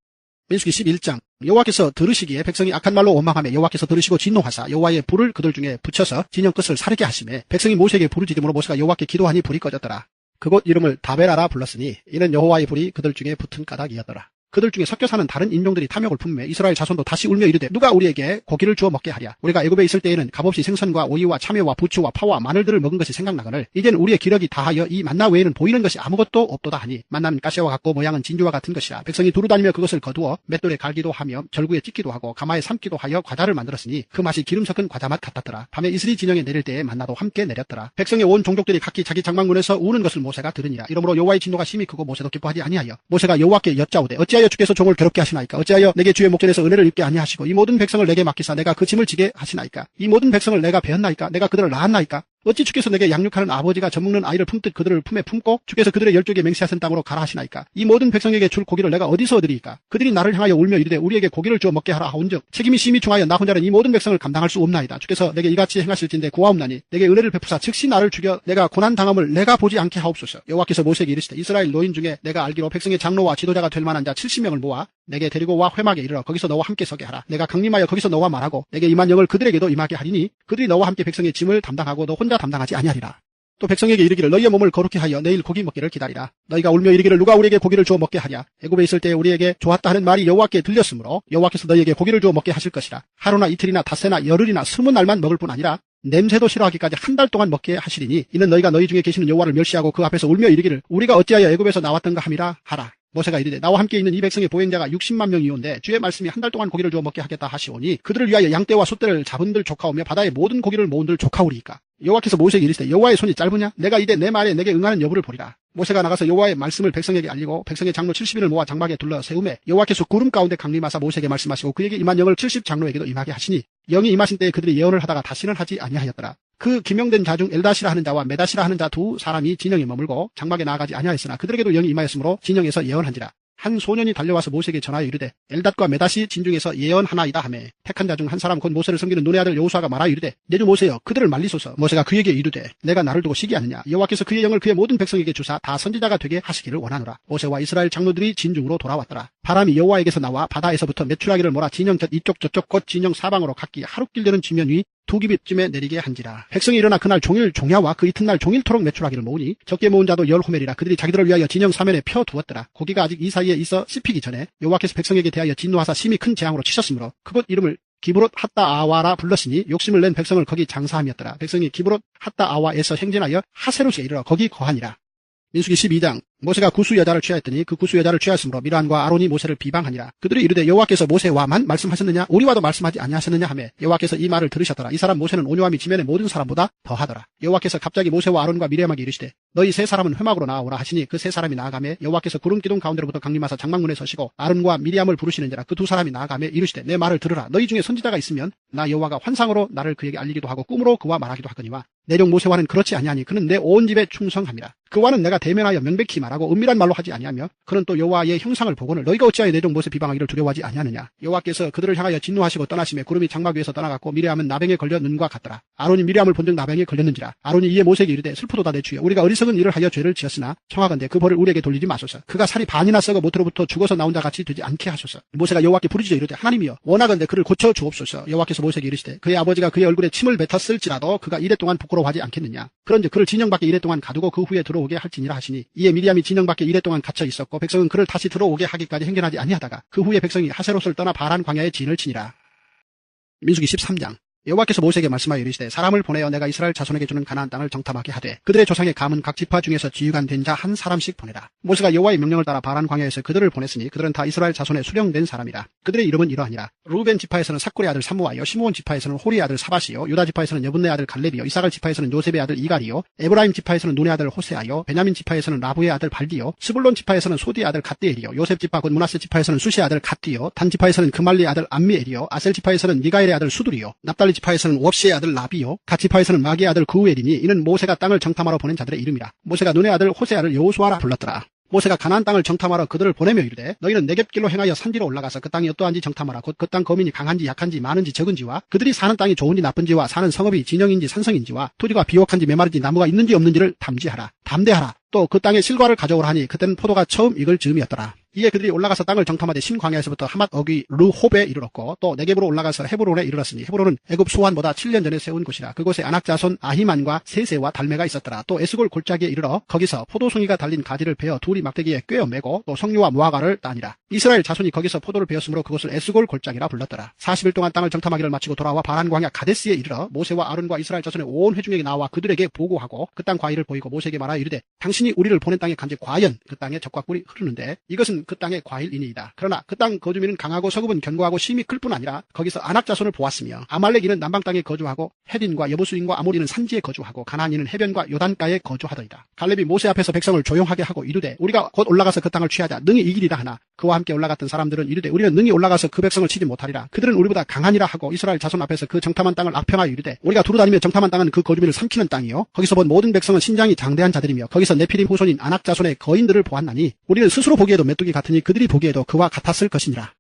민수기 11장 여호와께서 들으시기에 백성이 악한 말로 원망하며 여호와께서 들으시고 진노하사 여호와의 불을 그들 중에 붙여서 진영 끝을 사르게 하시매 백성이 모세에게 부르짖음으로 모세가 여호와께 기도하니 불이 꺼졌더라. 그곳 이름을 다베라라 불렀으니 이는 여호와의 불이 그들 중에 붙은 까닭이었더라. 그들 중에 섞여 사는 다른 인종들이 탐욕을 품매 이스라엘 자손도 다시 울며 이르되 누가 우리에게 고기를 주어 먹게 하랴. 우리가 애굽에 있을 때에는 값없이 생선과 오이와 참외와 부추와 파와 마늘들을 먹은 것이 생각나거늘 이제는 우리의 기력이 다하여 이 만나 외에는 보이는 것이 아무것도 없도다 하니 만나는 가시와 같고 모양은 진주와 같은 것이라. 백성이 두루다니며 그것을 거두어 맷돌에 갈기도 하며 절구에 찢기도 하고 가마에 삶기도 하여 과자를 만들었으니 그 맛이 기름 섞은 과자 맛 같았더라. 밤에 이슬이 진영에 내릴 때에 만나도 함께 내렸더라. 백성의 온 종족들이 각기 자기 장막문에서 우는 것을 모세가 들으니라. 이러므로 여호와의 진노가 심히 크고 모세도 기뻐하지 아니하여 모세가 여호와께 여짜오되 어찌하여 주께서 종을 괴롭게 하시나이까. 어찌하여 내게 주의 목전에서 은혜를 입게 아니하시고 이 모든 백성을 내게 맡기사 내가 그 짐을 지게 하시나이까. 이 모든 백성을 내가 배었나이까. 내가 그들을 낳았나이까. 어찌 주께서 내게 양육하는 아버지가 젖먹는 아이를 품듯 그들을 품에 품고 주께서 그들의 열조에게 맹세하신 땅으로 가라 하시나이까. 이 모든 백성에게 줄 고기를 내가 어디서 얻으리이까. 그들이 나를 향하여 울며 이르되 우리에게 고기를 주어 먹게 하라 하온즉 책임이 심히 중하여 나 혼자는 이 모든 백성을 감당할 수 없나이다. 주께서 내게 이같이 행하실진대 구하옵나니 내게 은혜를 베푸사 즉시 나를 죽여 내가 고난 당함을 내가 보지 않게 하옵소서. 여호와께서 모세에게 이르시되 이스라엘 노인 중에 내가 알기로 백성의 장로와 지도자가 될 만한 자 70명을 모아 내게 데리고 와 회막에 이르러 거기서 너와 함께 서게 하라. 내가 강림하여 거기서 너와 말하고 내게 임한 영을 그들에게도 임하게 하리니 그들이 너와 함께 백성의 짐을 담당하고 너 혼자 담당하지 아니하리라. 또 백성에게 이르기를 너희의 몸을 거룩히 하여 내일 고기 먹기를 기다리라. 너희가 울며 이르기를 누가 우리에게 고기를 주어 먹게 하랴. 애굽에 있을 때 우리에게 좋았다 하는 말이 여호와께 들렸으므로 여호와께서 너희에게 고기를 주어 먹게 하실 것이라. 하루나 이틀이나 닷새나 열흘이나 20날만 먹을 뿐 아니라 냄새도 싫어하기까지 한 달 동안 먹게 하시리니 이는 너희가 너희 중에 계시는 여호와를 멸시하고 그 앞에서 울며 이르기를 우리가 어찌하여 애굽에서 나왔던가 함이라 하라. 모세가 이르되 나와 함께 있는 이 백성의 보행자가 60만 명이온데 주의 말씀이 한 달 동안 고기를 주어 먹게 하겠다 하시오니 그들을 위하여 양떼와 숫떼를 잡은들 조카오며 바다의 모든 고기를 모은들 조카오리이까. 여호와께서 모세에게 이르시되 여호와의 손이 짧으냐. 내가 이제 내 말에 내게 응하는 여부를 보리라. 모세가 나가서 여호와의 말씀을 백성에게 알리고 백성의 장로 70인을 모아 장막에 둘러 세우매 여호와께서 구름 가운데 강림하사 모세에게 말씀하시고 그에게 임한 영을 70 장로에게도 임하게 하시니 영이 임하신 때에 그들이 예언을 하다가 다시는 하지 아니하였더라. 그 기명된 자 중 엘다시라 하는 자와 메다시라 하는 자 두 사람이 진영에 머물고 장막에 나아가지 아니하였으나 그들에게도 영이 임하였으므로 진영에서 예언한지라. 한 소년이 달려와서 모세에게 전하여 이르되 엘닷과 메다시 진중에서 예언하나이다 하매 택한 자 중 한 사람 곧 모세를 섬기는 눈의 아들 여호수아가 말하여 이르되 내 주 모세여 그들을 말리소서. 모세가 그에게 이르되 내가 나를 두고 시기하느냐. 여호와께서 그의 영을 그의 모든 백성에게 주사 다 선지자가 되게 하시기를 원하노라. 모세와 이스라엘 장로들이 진중으로 돌아왔더라. 바람이 여호와에게서 나와 바다에서부터 메추라기를 몰아 진영 곁 이쪽 저쪽 곧 진영 사방으로 각기 하룻길 되는 지면 위 두 기빗쯤에 내리게 한지라. 백성이 일어나 그날 종일 종야와 그 이튿날 종일토록 메추라기를 모으니 적게 모은 자도 10호멜이라. 그들이 자기들을 위하여 진영 사면에 펴 두었더라. 고기가 아직 이 사이에 있어 씹히기 전에 여호와께서 백성에게 대하여 진노하사 심히 큰 재앙으로 치셨으므로 그곳 이름을 기브롯 핫다 아와라 불렀으니 욕심을 낸 백성을 거기 장사함이었더라. 백성이 기브롯 핫다 아와에서 행진하여 하세롯에 이르러 거기 거하니라. 민수기 12장 모세가 구수 여자를 취하였더니 그 구수 여자를 취하였으므로 미르암과 아론이 모세를 비방하니라. 그들이 이르되 여호와께서 모세와만 말씀하셨느냐 우리와도 말씀하지 아니하셨느냐 하매 여호와께서 이 말을 들으셨더라. 이 사람 모세는 온유함이 지면의 모든 사람보다 더하더라. 여호와께서 갑자기 모세와 아론과 미리암에게 이르시되 너희 세 사람은 회막으로 나아오라 하시니 그 세 사람이 나아가매 여호와께서 구름 기둥 가운데로부터 강림하사 장막문에 서시고 아론과 미리암을 부르시는지라. 그 두 사람이 나아가매 이르시되 내 말을 들으라. 너희 중에 선지자가 있으면 나 여호와가 환상으로 나를 그에게 알리기도 하고 꿈으로 그와 말하기도 하거니와 내 종 모세와는 그렇지 아니하니 그는 내 온 집에 충성함이라. 그와는 내가 대면하여 명백히 말하고 은밀한 말로 하지 아니하며 그는 또 여호와의 형상을 보고는 너희가 어찌하여 내 종 모세 비방하기를 두려워하지 아니하느냐. 여호와께서 그들을 향하여 진노하시고 떠나시며 구름이 장막 위에서 떠나갔고 미리암은 나병에 걸려 눈과 같더라. 아론이 미리암을 본즉 나병에 걸렸는지라. 아론이 이에 모세에게 이르되 슬프도다 내 주여 우리가 어리석은 일을 하여 죄를 지었으나 청하건대 그 벌을 우리에게 돌리지 마소서. 그가 살이 반이나 썩어 모태로부터 죽어서 나온 자 같이 되지 않게 하소서. 모세가 여호와께 부르짖어 이르되 하나님이여 원하건대 그를 고쳐 주옵소서. 여호와께서 모세에게 이르시되 그의 아버지가 그의 얼굴에 침을 뱉었을지라도 그가 이래 동안 부끄러워하지 않겠느냐. 그런즉 그를 진영 밖에 이래 동안 가두고 그 후에 들어오게 할지니라 하시니 이에 미리암이 진영 밖에 이래 동안 갇혀 있었고 백성은 그를 다시 들어오게 하기까지 행견하지 아니하다가 그 후에 백성이 하세롯을 떠나 바란 광야에 진을 치니라. 민수기 13장. 여호와께서 모세에게 말씀하여 이르시되 사람을 보내어 내가 이스라엘 자손에게 주는 가나안 땅을 정탐하게 하되 그들의 조상의 감은 각 지파 중에서 지휘관 된 자 한 사람씩 보내라. 모세가 여호와의 명령을 따라 바란 광야에서 그들을 보냈으니 그들은 다 이스라엘 자손의 수령된 사람이라. 그들의 이름은 이러하니라. 루벤 지파에서는 삭굴의 아들 삼무아요, 시므온 지파에서는 호리의 아들 사밧이요, 유다 지파에서는 여분네 아들 갈렙이요, 이사갈 지파에서는 요셉의 아들 이갈이요, 에브라임 지파에서는 눈의 아들 호세아요, 베냐민 지파에서는 라부의 아들 발디요, 스불론 지파에서는 소디의 아들 갓디엘이요, 요셉 지파 곧 므낫세 지파에서는 수시의 아들 갓디요, 단 지파에서는 그말리의 아들 암미엘이요, 아셀 지파에서는 미가엘의 아들 수두리요, 납달리 지파에서는 웁시의 아들 라비요, 갓 지파에서는 마기의 아들 그우엘이니 이는 모세가 땅을 정탐하러 보낸 자들의 이름이라. 모세가 눈의 아들 호세아를 여호수아라 불렀더라. 모세가 가나안 땅을 정탐하러 그들을 보내며 이르되 너희는 네겝길로 행하여 산지로 올라가서 그 땅이 어떠한지 정탐하라. 곧 그 땅 거민이 강한지 약한지 많은지 적은지와 그들이 사는 땅이 좋은지 나쁜지와 사는 성읍이 진영인지 산성인지와 토지가 비옥한지 메마른지 나무가 있는지 없는지를 탐지하라. 담대하라. 또 그 땅에 실과를 가져오라 하니 그때는 포도가 처음 익을 즈음이었더라. 이에 그들이 올라가서 땅을 정탐하되 신광야에서부터 하맛 어귀 르홉에 이르렀고 또 네겝으로 올라가서 헤브론에 이르렀으니 헤브론은 애굽 수환보다 7년 전에 세운 곳이라. 그곳에 아낙 자손 아히만과 세세와 달메가 있었더라. 또 에스골 골짜기에 이르러 거기서 포도송이가 달린 가지를 베어 둘이 막대기에 꿰어 매고 또 석류와 무화과를 따니라. 이스라엘 자손이 거기서 포도를 베었으므로 그곳을 에스골 골짜기라 불렀더라. 40일 동안 땅을 정탐하기를 마치고 돌아와 바란 광야 가데스에 이르러 모세와 아론과 이스라엘 자손의 온 회중에게 나와 그들에게 보고하고 그 땅 과일을 보이고 모세에게 말하여 이르되 당신이 우리를 보낸 땅에 간즉 과연 그 땅에 젖과 꿀이 흐르는데 이것은 그 땅의 과일이니이다. 그러나 그 땅 거주민은 강하고 서급은 견고하고 심이 클 뿐 아니라 거기서 아낙 자손을 보았으며 아말렉인은 남방 땅에 거주하고 헷인과 여부수인과 아모리는 산지에 거주하고 가나안인은 해변과 요단가에 거주하더이다. 갈렙이 모세 앞에서 백성을 조용하게 하고 이르되 우리가 곧 올라가서 그 땅을 취하자 능히 이기리라 하나 그와 함께 올라갔던 사람들은 이르되 우리는 능히 올라가서 그 백성을 치지 못하리라. 그들은 우리보다 강하니라 하고 이스라엘 자손 앞에서 그 정탐한 땅을 악평하여 이르되 우리가 두루다니며 정탐한 땅은 그 거주민을 삼키는 땅이요 거기서 본 모든 백성은 신장이 장대한 자들이며 거기서 네피림 후손인 아낙 자손의 거인들을 보았나니 우리는 스스로 보기에도 메뚜기 같으니 그들이 보기에도 그와 같았을 것이니라.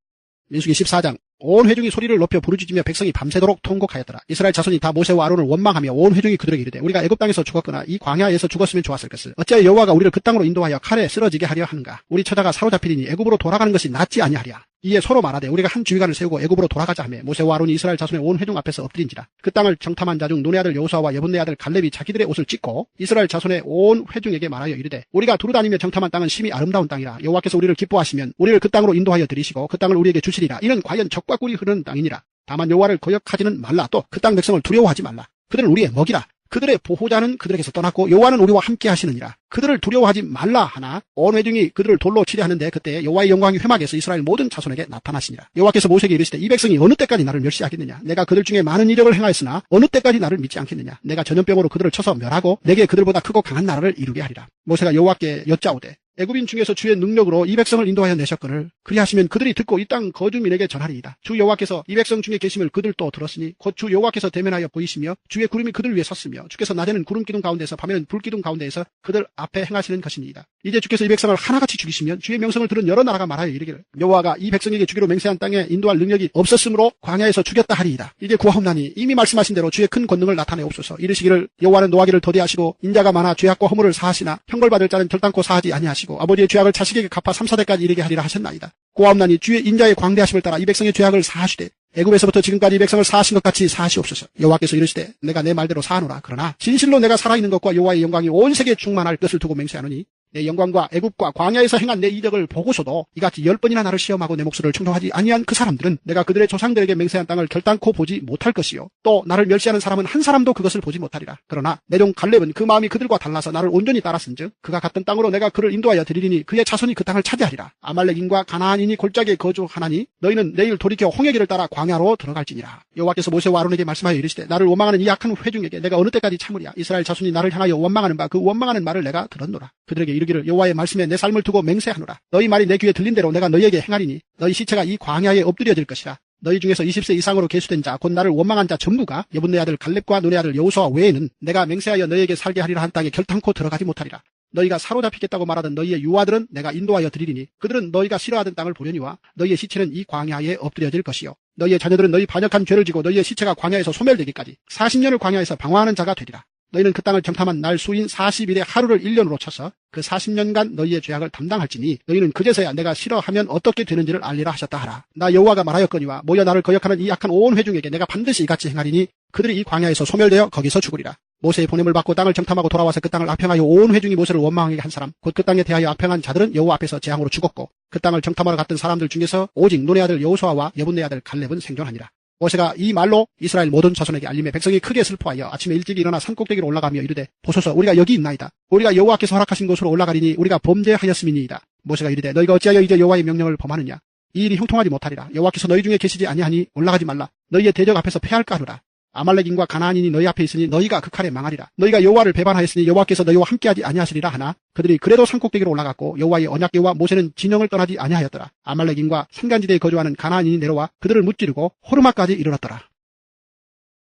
민수기 14장. 온 회중이 소리를 높여 부르짖으며 백성이 밤새도록 통곡하였더라. 이스라엘 자손이 다 모세와 아론을 원망하며 온 회중이 그들에게 이르되 우리가 애굽 땅에서 죽었거나 이 광야에서 죽었으면 좋았을 것을 어찌하여 여호와가 우리를 그 땅으로 인도하여 칼에 쓰러지게 하려 하는가. 우리 처자가 사로잡히리니 애굽으로 돌아가는 것이 낫지 아니하랴. 이에 서로 말하되 우리가 한 지휘관을 세우고 애굽으로 돌아가자 하며 모세와 아론이 이스라엘 자손의 온 회중 앞에서 엎드린지라. 그 땅을 정탐한 자 중 눈의 아들 여호수아와 여분네 아들 갈렙이 자기들의 옷을 찢고 이스라엘 자손의 온 회중에게 말하여 이르되 우리가 두루다니며 정탐한 땅은 심히 아름다운 땅이라. 여호와께서 우리를 기뻐하시면 우리를 그 땅으로 인도하여 들이시고 그 땅을 우리에게 주시리라. 이는 과연 젖과 꿀이 흐르는 땅이니라. 다만 여호와를 거역하지는 말라. 또 그 땅 백성을 두려워하지 말라. 그들은 우리의 먹이라. 그들의 보호자는 그들에게서 떠났고 여호와는 우리와 함께 하시느니라. 그들을 두려워하지 말라 하나 온 회중이 그들을 돌로 치려 하는데 그때 여호와의 영광이 회막에서 이스라엘 모든 자손에게 나타나시니라. 여호와께서 모세에게 이르시되 이 백성이 어느 때까지 나를 멸시하겠느냐. 내가 그들 중에 많은 이적을 행하였으나 어느 때까지 나를 믿지 않겠느냐. 내가 전염병으로 그들을 쳐서 멸하고 내게 그들보다 크고 강한 나라를 이루게 하리라. 모세가 여호와께 여짜오되 애굽인 중에서 주의 능력으로 이 백성을 인도하여 내셨거늘 그리하시면 그들이 듣고 이 땅 거주민에게 전하리이다. 주 여호와께서 이 백성 중에 계심을 그들도 들었으니 곧 주 여호와께서 대면하여 보이시며 주의 구름이 그들 위에 섰으며 주께서 낮에는 구름 기둥 가운데서 밤에는 불 기둥 가운데에서 그들 앞에 행하시는 것이니이다. 이제 주께서 이 백성을 하나같이 죽이시면 주의 명성을 들은 여러 나라가 말하여 이르기를 여호와가 이 백성에게 주기로 맹세한 땅에 인도할 능력이 없었으므로 광야에서 죽였다 하리이다. 이제 구하옵나니 이미 말씀하신 대로 주의 큰 권능을 나타내옵소서. 이르시기를 여호와는 노하기를 더디하시고 인자가 많아 죄악과 허물을 사하시나 형벌받을 자는 결단코 사하지 아니하시고 아버지의 죄악을 자식에게 갚아 3, 4대까지 이르게 하리라 하셨나이다. 구하옵나니 주의 인자의 광대하심을 따라 이 백성의 죄악을 사하시되 애굽에서부터 지금까지 이 백성을 사하신 것 같이 사하시옵소서. 여호와께서 이르시되 내가 내 말대로 사하노라. 그러나 진실로 내가 살아있는 것과 여호와의 영광이 온 세계에 충만할 것을 두고 맹세하노니 내 영광과 애굽과 광야에서 행한 내 이적을 보고서도 이같이 10번이나 나를 시험하고 내 목소리를 청종하지 아니한 그 사람들은 내가 그들의 조상들에게 맹세한 땅을 결단코 보지 못할 것이요 또 나를 멸시하는 사람은 한 사람도 그것을 보지 못하리라. 그러나 내 종 갈렙은 그 마음이 그들과 달라서 나를 온전히 따랐은즉 그가 갔던 땅으로 내가 그를 인도하여 드리리니 그의 자손이 그 땅을 차지하리라. 아말렉인과 가나안인이 골짜기에 거주하나니 너희는 내일 돌이켜 홍해길을 따라 광야로 들어갈지니라. 여호와께서 모세와 아론에게 말씀하여 이르시되 나를 원망하는 이 악한 회중에게 내가 어느 때까지 참으랴. 이스라엘 자손이 나를 향하여 원망하는 바 그 원망하는 말을 내가 들었노라. 그들에게 이르기를 여호와의 말씀에 내 삶을 두고 맹세하노라. 너희 말이 내 귀에 들린 대로 내가 너희에게 행하리니 너희 시체가 이 광야에 엎드려질 것이라. 너희 중에서 20세 이상으로 계수된 자 곧 나를 원망한 자 전부가 여분네 아들 갈렙과 눈의 아들 여호수아 외에는 내가 맹세하여 너희에게 살게 하리라 한 땅에 결탄코 들어가지 못하리라. 너희가 사로잡히겠다고 말하던 너희의 유아들은 내가 인도하여 드리리니 그들은 너희가 싫어하던 땅을 보려니와 너희의 시체는 이 광야에 엎드려질 것이요 너희의 자녀들은 너희 반역한 죄를 지고 너희의 시체가 광야에서 소멸되기까지 40년을 광야에서 방황하는 자가 되리라. 너희는 그 땅을 정탐한 날 수인 40일의 하루를 1년으로 쳐서 그 40년간 너희의 죄악을 담당할지니 너희는 그제서야 내가 싫어하면 어떻게 되는지를 알리라 하셨다 하라. 나 여호와가 말하였거니와 모여 나를 거역하는 이 악한 온 회중에게 내가 반드시 이같이 행하리니 그들이 이 광야에서 소멸되어 거기서 죽으리라. 모세의 보냄을 받고 땅을 정탐하고 돌아와서 그 땅을 악평하여 온 회중이 모세를 원망하게 한 사람 곧 그 땅에 대하여 악평한 자들은 여호와 앞에서 재앙으로 죽었고 그 땅을 정탐하러 갔던 사람들 중에서 오직 눈의 아들 여호수아와 여분네 아들 갈렙은 생존하니라. 모세가 이 말로 이스라엘 모든 자손에게 알림해 백성이 크게 슬퍼하여 아침에 일찍 일어나 산꼭대기로 올라가며 이르되 보소서 우리가 여기 있나이다. 우리가 여호와께서 허락하신 곳으로 올라가리니 우리가 범죄하였음이니이다. 모세가 이르되 너희가 어찌하여 이제 여호와의 명령을 범하느냐. 이 일이 형통하지 못하리라. 여호와께서 너희 중에 계시지 아니하니 올라가지 말라. 너희의 대적 앞에서 패할까 하노라. 아말렉인과 가나안인이 너희 앞에 있으니 너희가 그 칼에 망하리라. 너희가 여호와를 배반하였으니 여호와께서 너희와 함께하지 아니하시리라 하나 그들이 그래도 산꼭대기로 올라갔고 여호와의 언약궤와 모세는 진영을 떠나지 아니하였더라. 아말렉인과 산간지대에 거주하는 가나안인이 내려와 그들을 무찌르고 호르마까지 이르렀더라.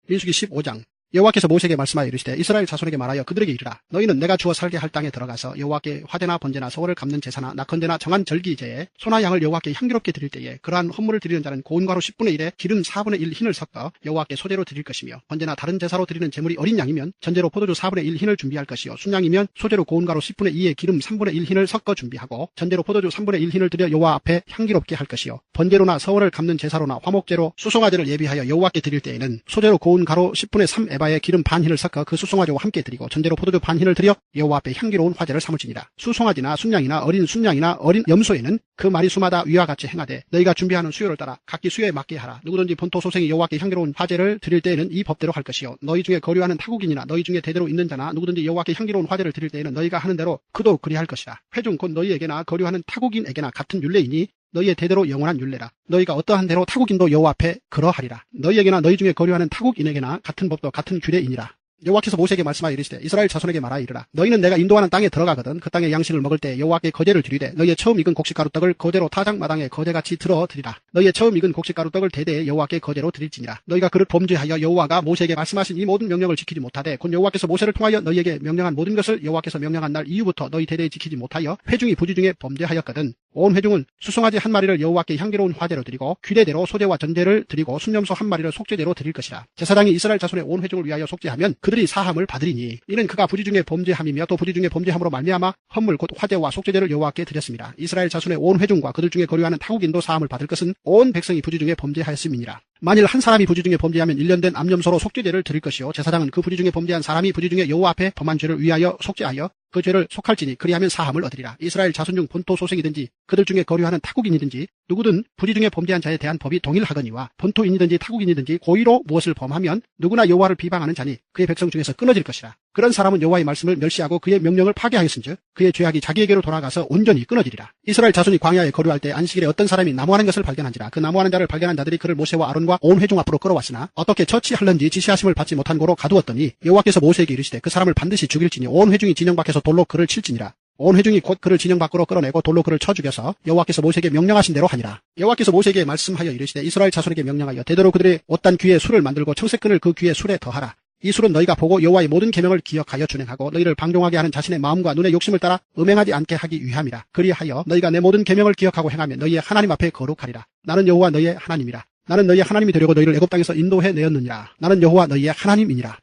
민수기 15장 여호와께서 모세에게 말씀하여 이르시되 이스라엘 자손에게 말하여 그들에게 이르라. 너희는 내가 주어 살게 할 땅에 들어가서 여호와께 화제나 번제나 서월을 갚는 제사나 낙헌제나 정한 절기제에 소나 양을 여호와께 향기롭게 드릴 때에 그러한 헌물을 드리는 자는 고운 가루 10분의 1에 기름 4분의 1 흰을 섞어 여호와께 소제로 드릴 것이며 번제나 다른 제사로 드리는 제물이 어린 양이면 전제로 포도주 4분의 1 흰을 준비할 것이요 순양이면 소제로 고운 가루 10분의 2에 기름 3분의 1 흰을 섞어 준비하고 전제로 포도주 3분의 1 흰을 드려 여호와 앞에 향기롭게 할 것이요 번제로나 서월을 갚는 제사로나 화목제로 수송아제를 예비하여 여호와께 드릴 때에는 소제로 고운 가루 10분의 3 에바에 기름 반 흰을 섞어 그 수송아지와 함께 드리고 전제로 포도주 반 흰을 드려 여호와 앞에 향기로운 화제를 삼을지니라. 수송아지나 순양이나 어린 순양이나 어린 염소에는 그 마리수마다 위와 같이 행하되 너희가 준비하는 수요를 따라 각기 수요에 맞게 하라. 누구든지 본토 소생이 여호와께 향기로운 화제를 드릴 때에는 이 법대로 할 것이요 너희 중에 거류하는 타국인이나 너희 중에 대대로 있는 자나 누구든지 여호와께 향기로운 화제를 드릴 때에는 너희가 하는 대로 그도 그리할 것이라. 회중 곧 너희에게나 거류하는 타국인에게나 같은 율례이니 너희의 대대로 영원한 율례라. 너희가 어떠한 대로 타국인도 여호와 앞에 그러하리라. 너희에게나 너희 중에 거류하는 타국인에게나 같은 법도 같은 규례이니라. 여호와께서 모세에게 말씀하여 이르시되 이스라엘 자손에게 말하여 이르라. 너희는 내가 인도하는 땅에 들어가거든 그 땅의 양식을 먹을 때 여호와께 거제를 드리되 너희의 처음 익은 곡식가루 떡을 거제로 타작마당에 거제같이 들어 드리라. 너희의 처음 익은 곡식가루 떡을 대대에 여호와께 거제로 드릴지니라. 너희가 그를 범죄하여 여호와가 모세에게 말씀하신 이 모든 명령을 지키지 못하되 곧 여호와께서 모세를 통하여 너희에게 명령한 모든 것을 여호와께서 명령한 날 이후부터 너희 대대에 지키지 못하여 회중이 부지 중에 범죄하였거든. 온 회중은 수송아지 한 마리를 여호와께 향기로운 화제로 드리고 규례대로 소제와 전제를 드리고 순염소 한 마리를 속죄제로 드릴 것이라. 제사장이 이스라엘 자손의 온 회중을 위하여 속죄하면 그들이 사함을 받으리니 이는 그가 부지 중에 범죄함이며 또 부지 중에 범죄함으로 말미암아 헌물 곧 화제와 속죄제를 여호와께 드렸습니다. 이스라엘 자손의 온 회중과 그들 중에 거류하는 타국인도 사함을 받을 것은 온 백성이 부지 중에 범죄하였음이니라. 만일 한 사람이 부지 중에 범죄하면 1년 된 암염소로 속죄제를 드릴 것이요 제사장은 그 부지 중에 범죄한 사람이 부지 중에 여호와 앞에 범한 죄를 위하여 속죄하여 그 죄를 속할지니 그리하면 사함을 얻으리라. 이스라엘 자손 중 본토 소생이든지 그들 중에 거류하는 타국인이든지 누구든 부지 중에 범죄한 자에 대한 법이 동일하거니와 본토인이든지 타국인이든지 고의로 무엇을 범하면 누구나 여호와를 비방하는 자니 그의 백성 중에서 끊어질 것이라. 그런 사람은 여호와의 말씀을 멸시하고 그의 명령을 파괴하였은즉 그의 죄악이 자기에게로 돌아가서 온전히 끊어지리라. 이스라엘 자손이 광야에 거류할 때 안식일에 어떤 사람이 나무하는 것을 발견한지라. 그 나무하는 자를 발견한 자들이 그를 모세와 아론과 온 회중 앞으로 끌어왔으나 어떻게 처치할는지 지시하심을 받지 못한 고로 가두었더니 여호와께서 모세에게 이르시되 그 사람을 반드시 죽일지니 온 회중이 진영 밖에서 돌로 그를 칠지니라. 온 회중이 곧 그를 진영 밖으로 끌어내고 돌로 그를 쳐 죽여서 여호와께서 모세에게 명령하신 대로 하니라. 여호와께서 모세에게 말씀하여 이르시되 이스라엘 자손에게 명령하여 대대로 그들의 옷단 귀에 술을 만들고 청색끈을 그 귀에 술에 더하라. 이 술은 너희가 보고 여호와의 모든 계명을 기억하여 준행하고 너희를 방종하게 하는 자신의 마음과 눈의 욕심을 따라 음행하지 않게 하기 위함이라. 그리하여 너희가 내 모든 계명을 기억하고 행하면 너희의 하나님 앞에 거룩하리라. 나는 여호와 너희의 하나님이라. 나는 너희의 하나님이 되려고 너희를 애굽 땅에서 인도해 내었느니라. 나는 여호와 너희의 하나님이니라.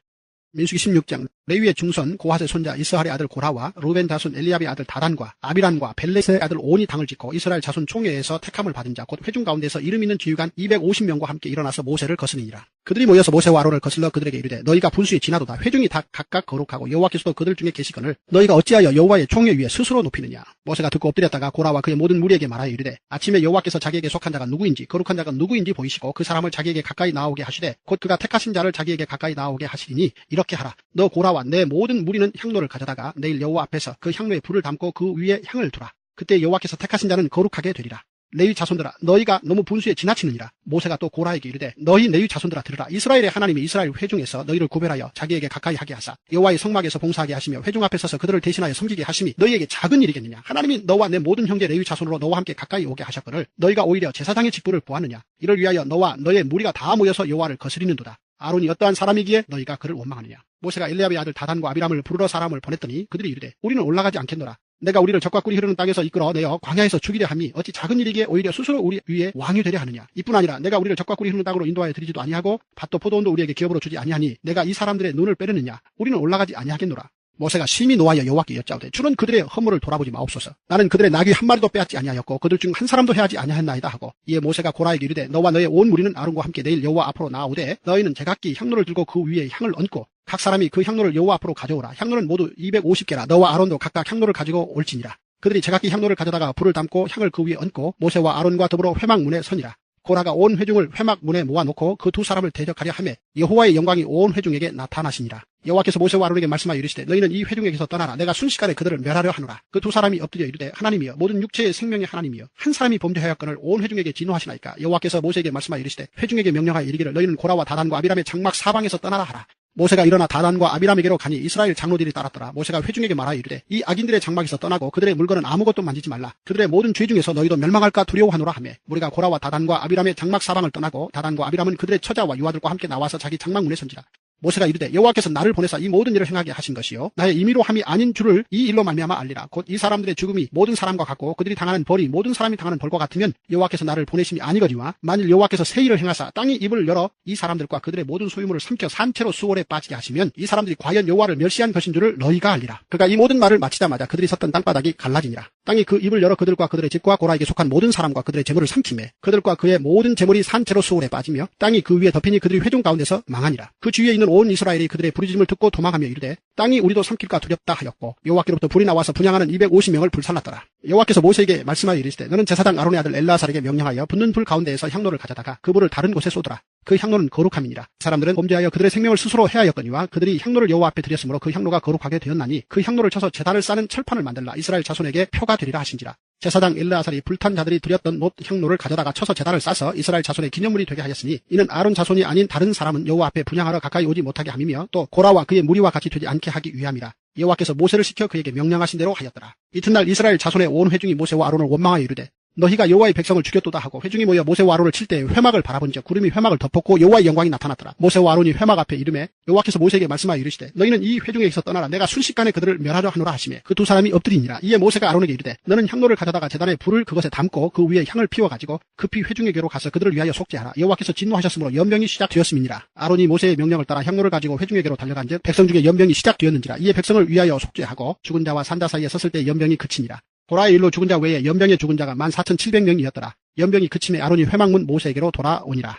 민수기 16장 레위의 중손 고핫의 손자 이스할의 아들 고라와 루벤 자손 엘리압의 아들 다단과 아비란과 벨렛의 아들 온이 당을 짓고 이스라엘 자손 총회에서 택함을 받은 자 곧 회중 가운데서 이름 있는 지휘관 250명과 함께 일어나서 모세를 거스르니라. 그들이 모여서 모세와 아론을 거슬러 그들에게 이르되 너희가 분수에 지나도다. 회중이 다 각각 거룩하고 여호와께서도 그들 중에 계시거늘 너희가 어찌하여 여호와의 총회 위에 스스로 높이느냐. 모세가 듣고 엎드렸다가 고라와 그의 모든 무리에게 말하여 이르되 아침에 여호와께서 자기에게 속한 자가 누구인지 거룩한 자가 누구인지 보이시고 그 사람을 자기에게 가까이 나오게 하시되 곧 그가 택하신 자를 자기에게 가까이 나오게 하시리니 이렇게 하라. 너 고라와 내 모든 무리는 향로를 가져다가 내일 여호와 앞에서 그 향로에 불을 담고 그 위에 향을 두라. 그때 여호와께서 택하신 자는 거룩하게 되리라. 레위 자손들아 너희가 너무 분수에 지나치느니라. 모세가 또 고라에게 이르되 너희 레위 자손들아 들으라. 이스라엘의 하나님이 이스라엘 회중에서 너희를 구별하여 자기에게 가까이 하게 하사 여호와의 성막에서 봉사하게 하시며 회중 앞에 서서 그들을 대신하여 섬기게 하심이 너희에게 작은 일이겠느냐. 하나님이 너와 내 모든 형제 레위 자손으로 너와 함께 가까이 오게 하셨거늘 너희가 오히려 제사장의 직분을 보았느냐. 이를 위하여 너와 너의 무리가 다 모여서 여호와를 거스리는도다. 아론이 어떠한 사람이기에 너희가 그를 원망하느냐. 모세가 엘리압의 아들 다단과 아비람을 부르러 사람을 보냈더니 그들이 이르되 우리는 올라가지 않겠노라. 내가 우리를 적과 꿀이 흐르는 땅에서 이끌어내어 광야에서 죽이려 함이 어찌 작은 일이기에 오히려 스스로 우리 위에 왕이 되려 하느냐. 이뿐 아니라 내가 우리를 적과 꿀이 흐르는 땅으로 인도하여 드리지도 아니하고 밭도 포도원도 우리에게 기업으로 주지 아니하니 내가 이 사람들의 눈을 빼려느냐. 우리는 올라가지 아니하겠노라. 모세가 심히 노하여 여호와께 여짜오되 주는 그들의 허물을 돌아보지 마옵소서. 나는 그들의 나귀 한 마리도 빼앗지 아니하였고 그들 중 한 사람도 해하지 아니하였나이다 하고 이에 모세가 고라에게 이르되 너와 너의 온 무리는 아론과 함께 내일 여호와 앞으로 나아오되 너희는 제각기 향로를 들고 그 위에 향을 얹고 각 사람이 그 향로를 여호와 앞으로 가져오라. 향로는 모두 250개라. 너와 아론도 각각 향로를 가지고 올지니라. 그들이 제각기 향로를 가져다가 불을 담고 향을 그 위에 얹고 모세와 아론과 더불어 회막문에 서니라. 고라가 온 회중을 회막문에 모아놓고 그 두 사람을 대적하려 하매 여호와의 영광이 온 회중에게 나타나시니라. 여호와께서 모세와 아론에게 말씀하여 이르시되 너희는 이 회중에게서 떠나라. 내가 순식간에 그들을 멸하려 하노라. 그 두 사람이 엎드려 이르되 하나님이여 모든 육체의 생명의 하나님이여 한 사람이 범죄하였거늘 온 회중에게 진노하시나이까. 여호와께서 모세에게 말씀하여 이르시되 회중에게 명령하여 이르기를 너희는 고라와 다단과 아비람의 장막 사방에서 떠나라 하라. 모세가 일어나 다단과 아비람에게로 가니 이스라엘 장로들이 따랐더라. 모세가 회중에게 말하여 이르되 이 악인들의 장막에서 떠나고 그들의 물건은 아무것도 만지지 말라. 그들의 모든 죄 중에서 너희도 멸망할까 두려워하노라 하며 우리가 고라와 다단과 아비람의 장막 사방을 떠나고 다단과 아비람은 그들의 처자와 유아들과 함께 나와서 자기 장막 문에 선지라. 모세가 이르되 여호와께서 나를 보내사 이 모든 일을 행하게 하신 것이요 나의 임의로 함이 아닌 줄을 이 일로 말미암아 알리라. 곧 이 사람들의 죽음이 모든 사람과 같고 그들이 당하는 벌이 모든 사람이 당하는 벌과 같으면 여호와께서 나를 보내심이 아니거니와 만일 여호와께서 새 일을 행하사 땅이 입을 열어 이 사람들과 그들의 모든 소유물을 삼켜 산채로 수월에 빠지게 하시면 이 사람들이 과연 여호와를 멸시한 것인 줄을 너희가 알리라. 그가 이 모든 말을 마치자마자 그들이 섰던 땅바닥이 갈라지니라. 땅이 그 입을 열어 그들과 그들의 집과 고라에게 속한 모든 사람과 그들의 재물을 삼키매 그들과 그의 모든 재물이 산채로 수월에 빠지며 땅이 그 위에 덮이니 그들이 회중 가운데서 망하니라. 그 주위에 있는 온 이스라엘이 그들의 부르짖음을 듣고 도망하며 이르되 땅이 우리도 삼킬까 두렵다 하였고 여호와께로부터 불이 나와서 분향하는 250명을 불살랐더라. 여호와께서 모세에게 말씀하여 이르시되 너는 제사장 아론의 아들 엘르아살에게 명령하여 붙는 불 가운데에서 향로를 가져다가 그 불을 다른 곳에 쏟으라. 그 향로는 거룩함이니라. 사람들은 범죄하여 그들의 생명을 스스로 해하였거니와 그들이 향로를 여호와 앞에 드렸으므로 그 향로가 거룩하게 되었나니 그 향로를 쳐서 제단을 싸는 철판을 만들라. 이스라엘 자손에게 표가 되리라 하신지라. 제사장 엘르아살이 불탄 자들이 드렸던 놋 향로를 가져다가 쳐서 제단을 싸서 이스라엘 자손의 기념물이 되게 하였으니 이는 아론 자손이 아닌 다른 사람은 여호와 앞에 분향하러 가까이 오지 못하게 함이며 또 고라와 그의 무리와 같이 되지 않게 하기 위함이라. 여호와께서 모세를 시켜 그에게 명령하신 대로 하였더라. 이튿날 이스라엘 자손의 온 회중이 모세와 아론을 원망하여 이르되 너희가 여호와의 백성을 죽였도다 하고 회중이 모여 모세와 아론을 칠 때 회막을 바라본즉 구름이 회막을 덮었고 여호와의 영광이 나타났더라. 모세와 아론이 회막 앞에 이르매 여호와께서 모세에게 말씀하여 이르시되 너희는 이 회중에게서 떠나라. 내가 순식간에 그들을 멸하려 하노라 하시매 그 두 사람이 엎드리니라. 이에 모세가 아론에게 이르되 너는 향로를 가져다가 제단에 불을 그것에 담고 그 위에 향을 피워가지고 급히 회중에게로 가서 그들을 위하여 속죄하라. 여호와께서 진노하셨으므로 연병이 시작되었음이니라. 아론이 모세의 명령을 따라 향로를 가지고 회중에게로 달려간즉 백성 중에 연병이 시작되었는지라. 이에 백성을 위하여 속죄하고 죽은 자와 산자 사이에 섰을 때 연병이 그치니라. 고라의 일로 죽은 자 외에 연병에 죽은 자가 14,700명이었더라. 연병이 그침에 아론이 회막문 모세에게로 돌아오니라.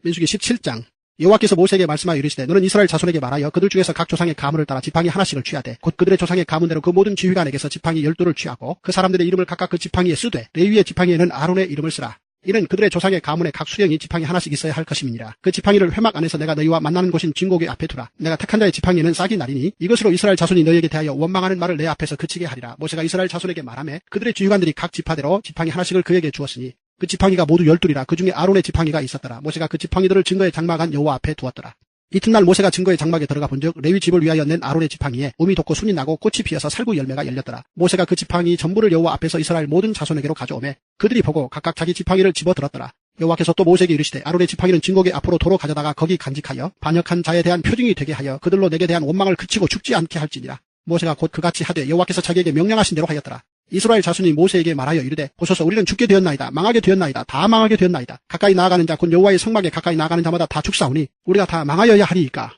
민수기 17장. 여호와께서 모세에게 말씀하여 이르시되 너는 이스라엘 자손에게 말하여 그들 중에서 각 조상의 가문을 따라 지팡이 하나씩을 취하되 곧 그들의 조상의 가문대로 그 모든 지휘관에게서 지팡이 12를 취하고 그 사람들의 이름을 각각 그 지팡이에 쓰되 레위의 지팡이에는 아론의 이름을 쓰라. 이는 그들의 조상의 가문에 각 수령이 지팡이 하나씩 있어야 할 것임이니라. 그 지팡이를 회막 안에서 내가 너희와 만나는 곳인 진고개 앞에 두라. 내가 택한 자의 지팡이는 싹이 나리니 이것으로 이스라엘 자손이 너희에게 대하여 원망하는 말을 내 앞에서 그치게 하리라. 모세가 이스라엘 자손에게 말하매 그들의 지휘관들이 각 지파대로 지팡이 하나씩을 그에게 주었으니 그 지팡이가 모두 12이라. 그 중에 아론의 지팡이가 있었더라. 모세가 그 지팡이들을 증거의 장막 안 여호와 앞에 두었더라. 이튿날 모세가 증거의 장막에 들어가 본즉 레위 집을 위하여 낸 아론의 지팡이에 우미 돋고 순이 나고 꽃이 피어서 살구 열매가 열렸더라. 모세가 그 지팡이 전부를 여호와 앞에서 이스라엘 모든 자손에게로 가져오매 그들이 보고 각각 자기 지팡이를 집어들었더라. 여호와께서 또 모세에게 이르시되 아론의 지팡이는 진고개 앞으로 도로 가져다가 거기 간직하여 반역한 자에 대한 표징이 되게 하여 그들로 내게 대한 원망을 그치고 죽지 않게 할지니라. 모세가 곧 그같이 하되 여호와께서 자기에게 명령하신 대로 하였더라. 이스라엘 자손이 모세에게 말하여 이르되 보소서 우리는 죽게 되었나이다. 망하게 되었나이다. 다 망하게 되었나이다. 가까이 나아가는 자 곧 여호와의 성막에 가까이 나아가는 자마다 다 죽사오니 우리가 다 망하여야 하리이까.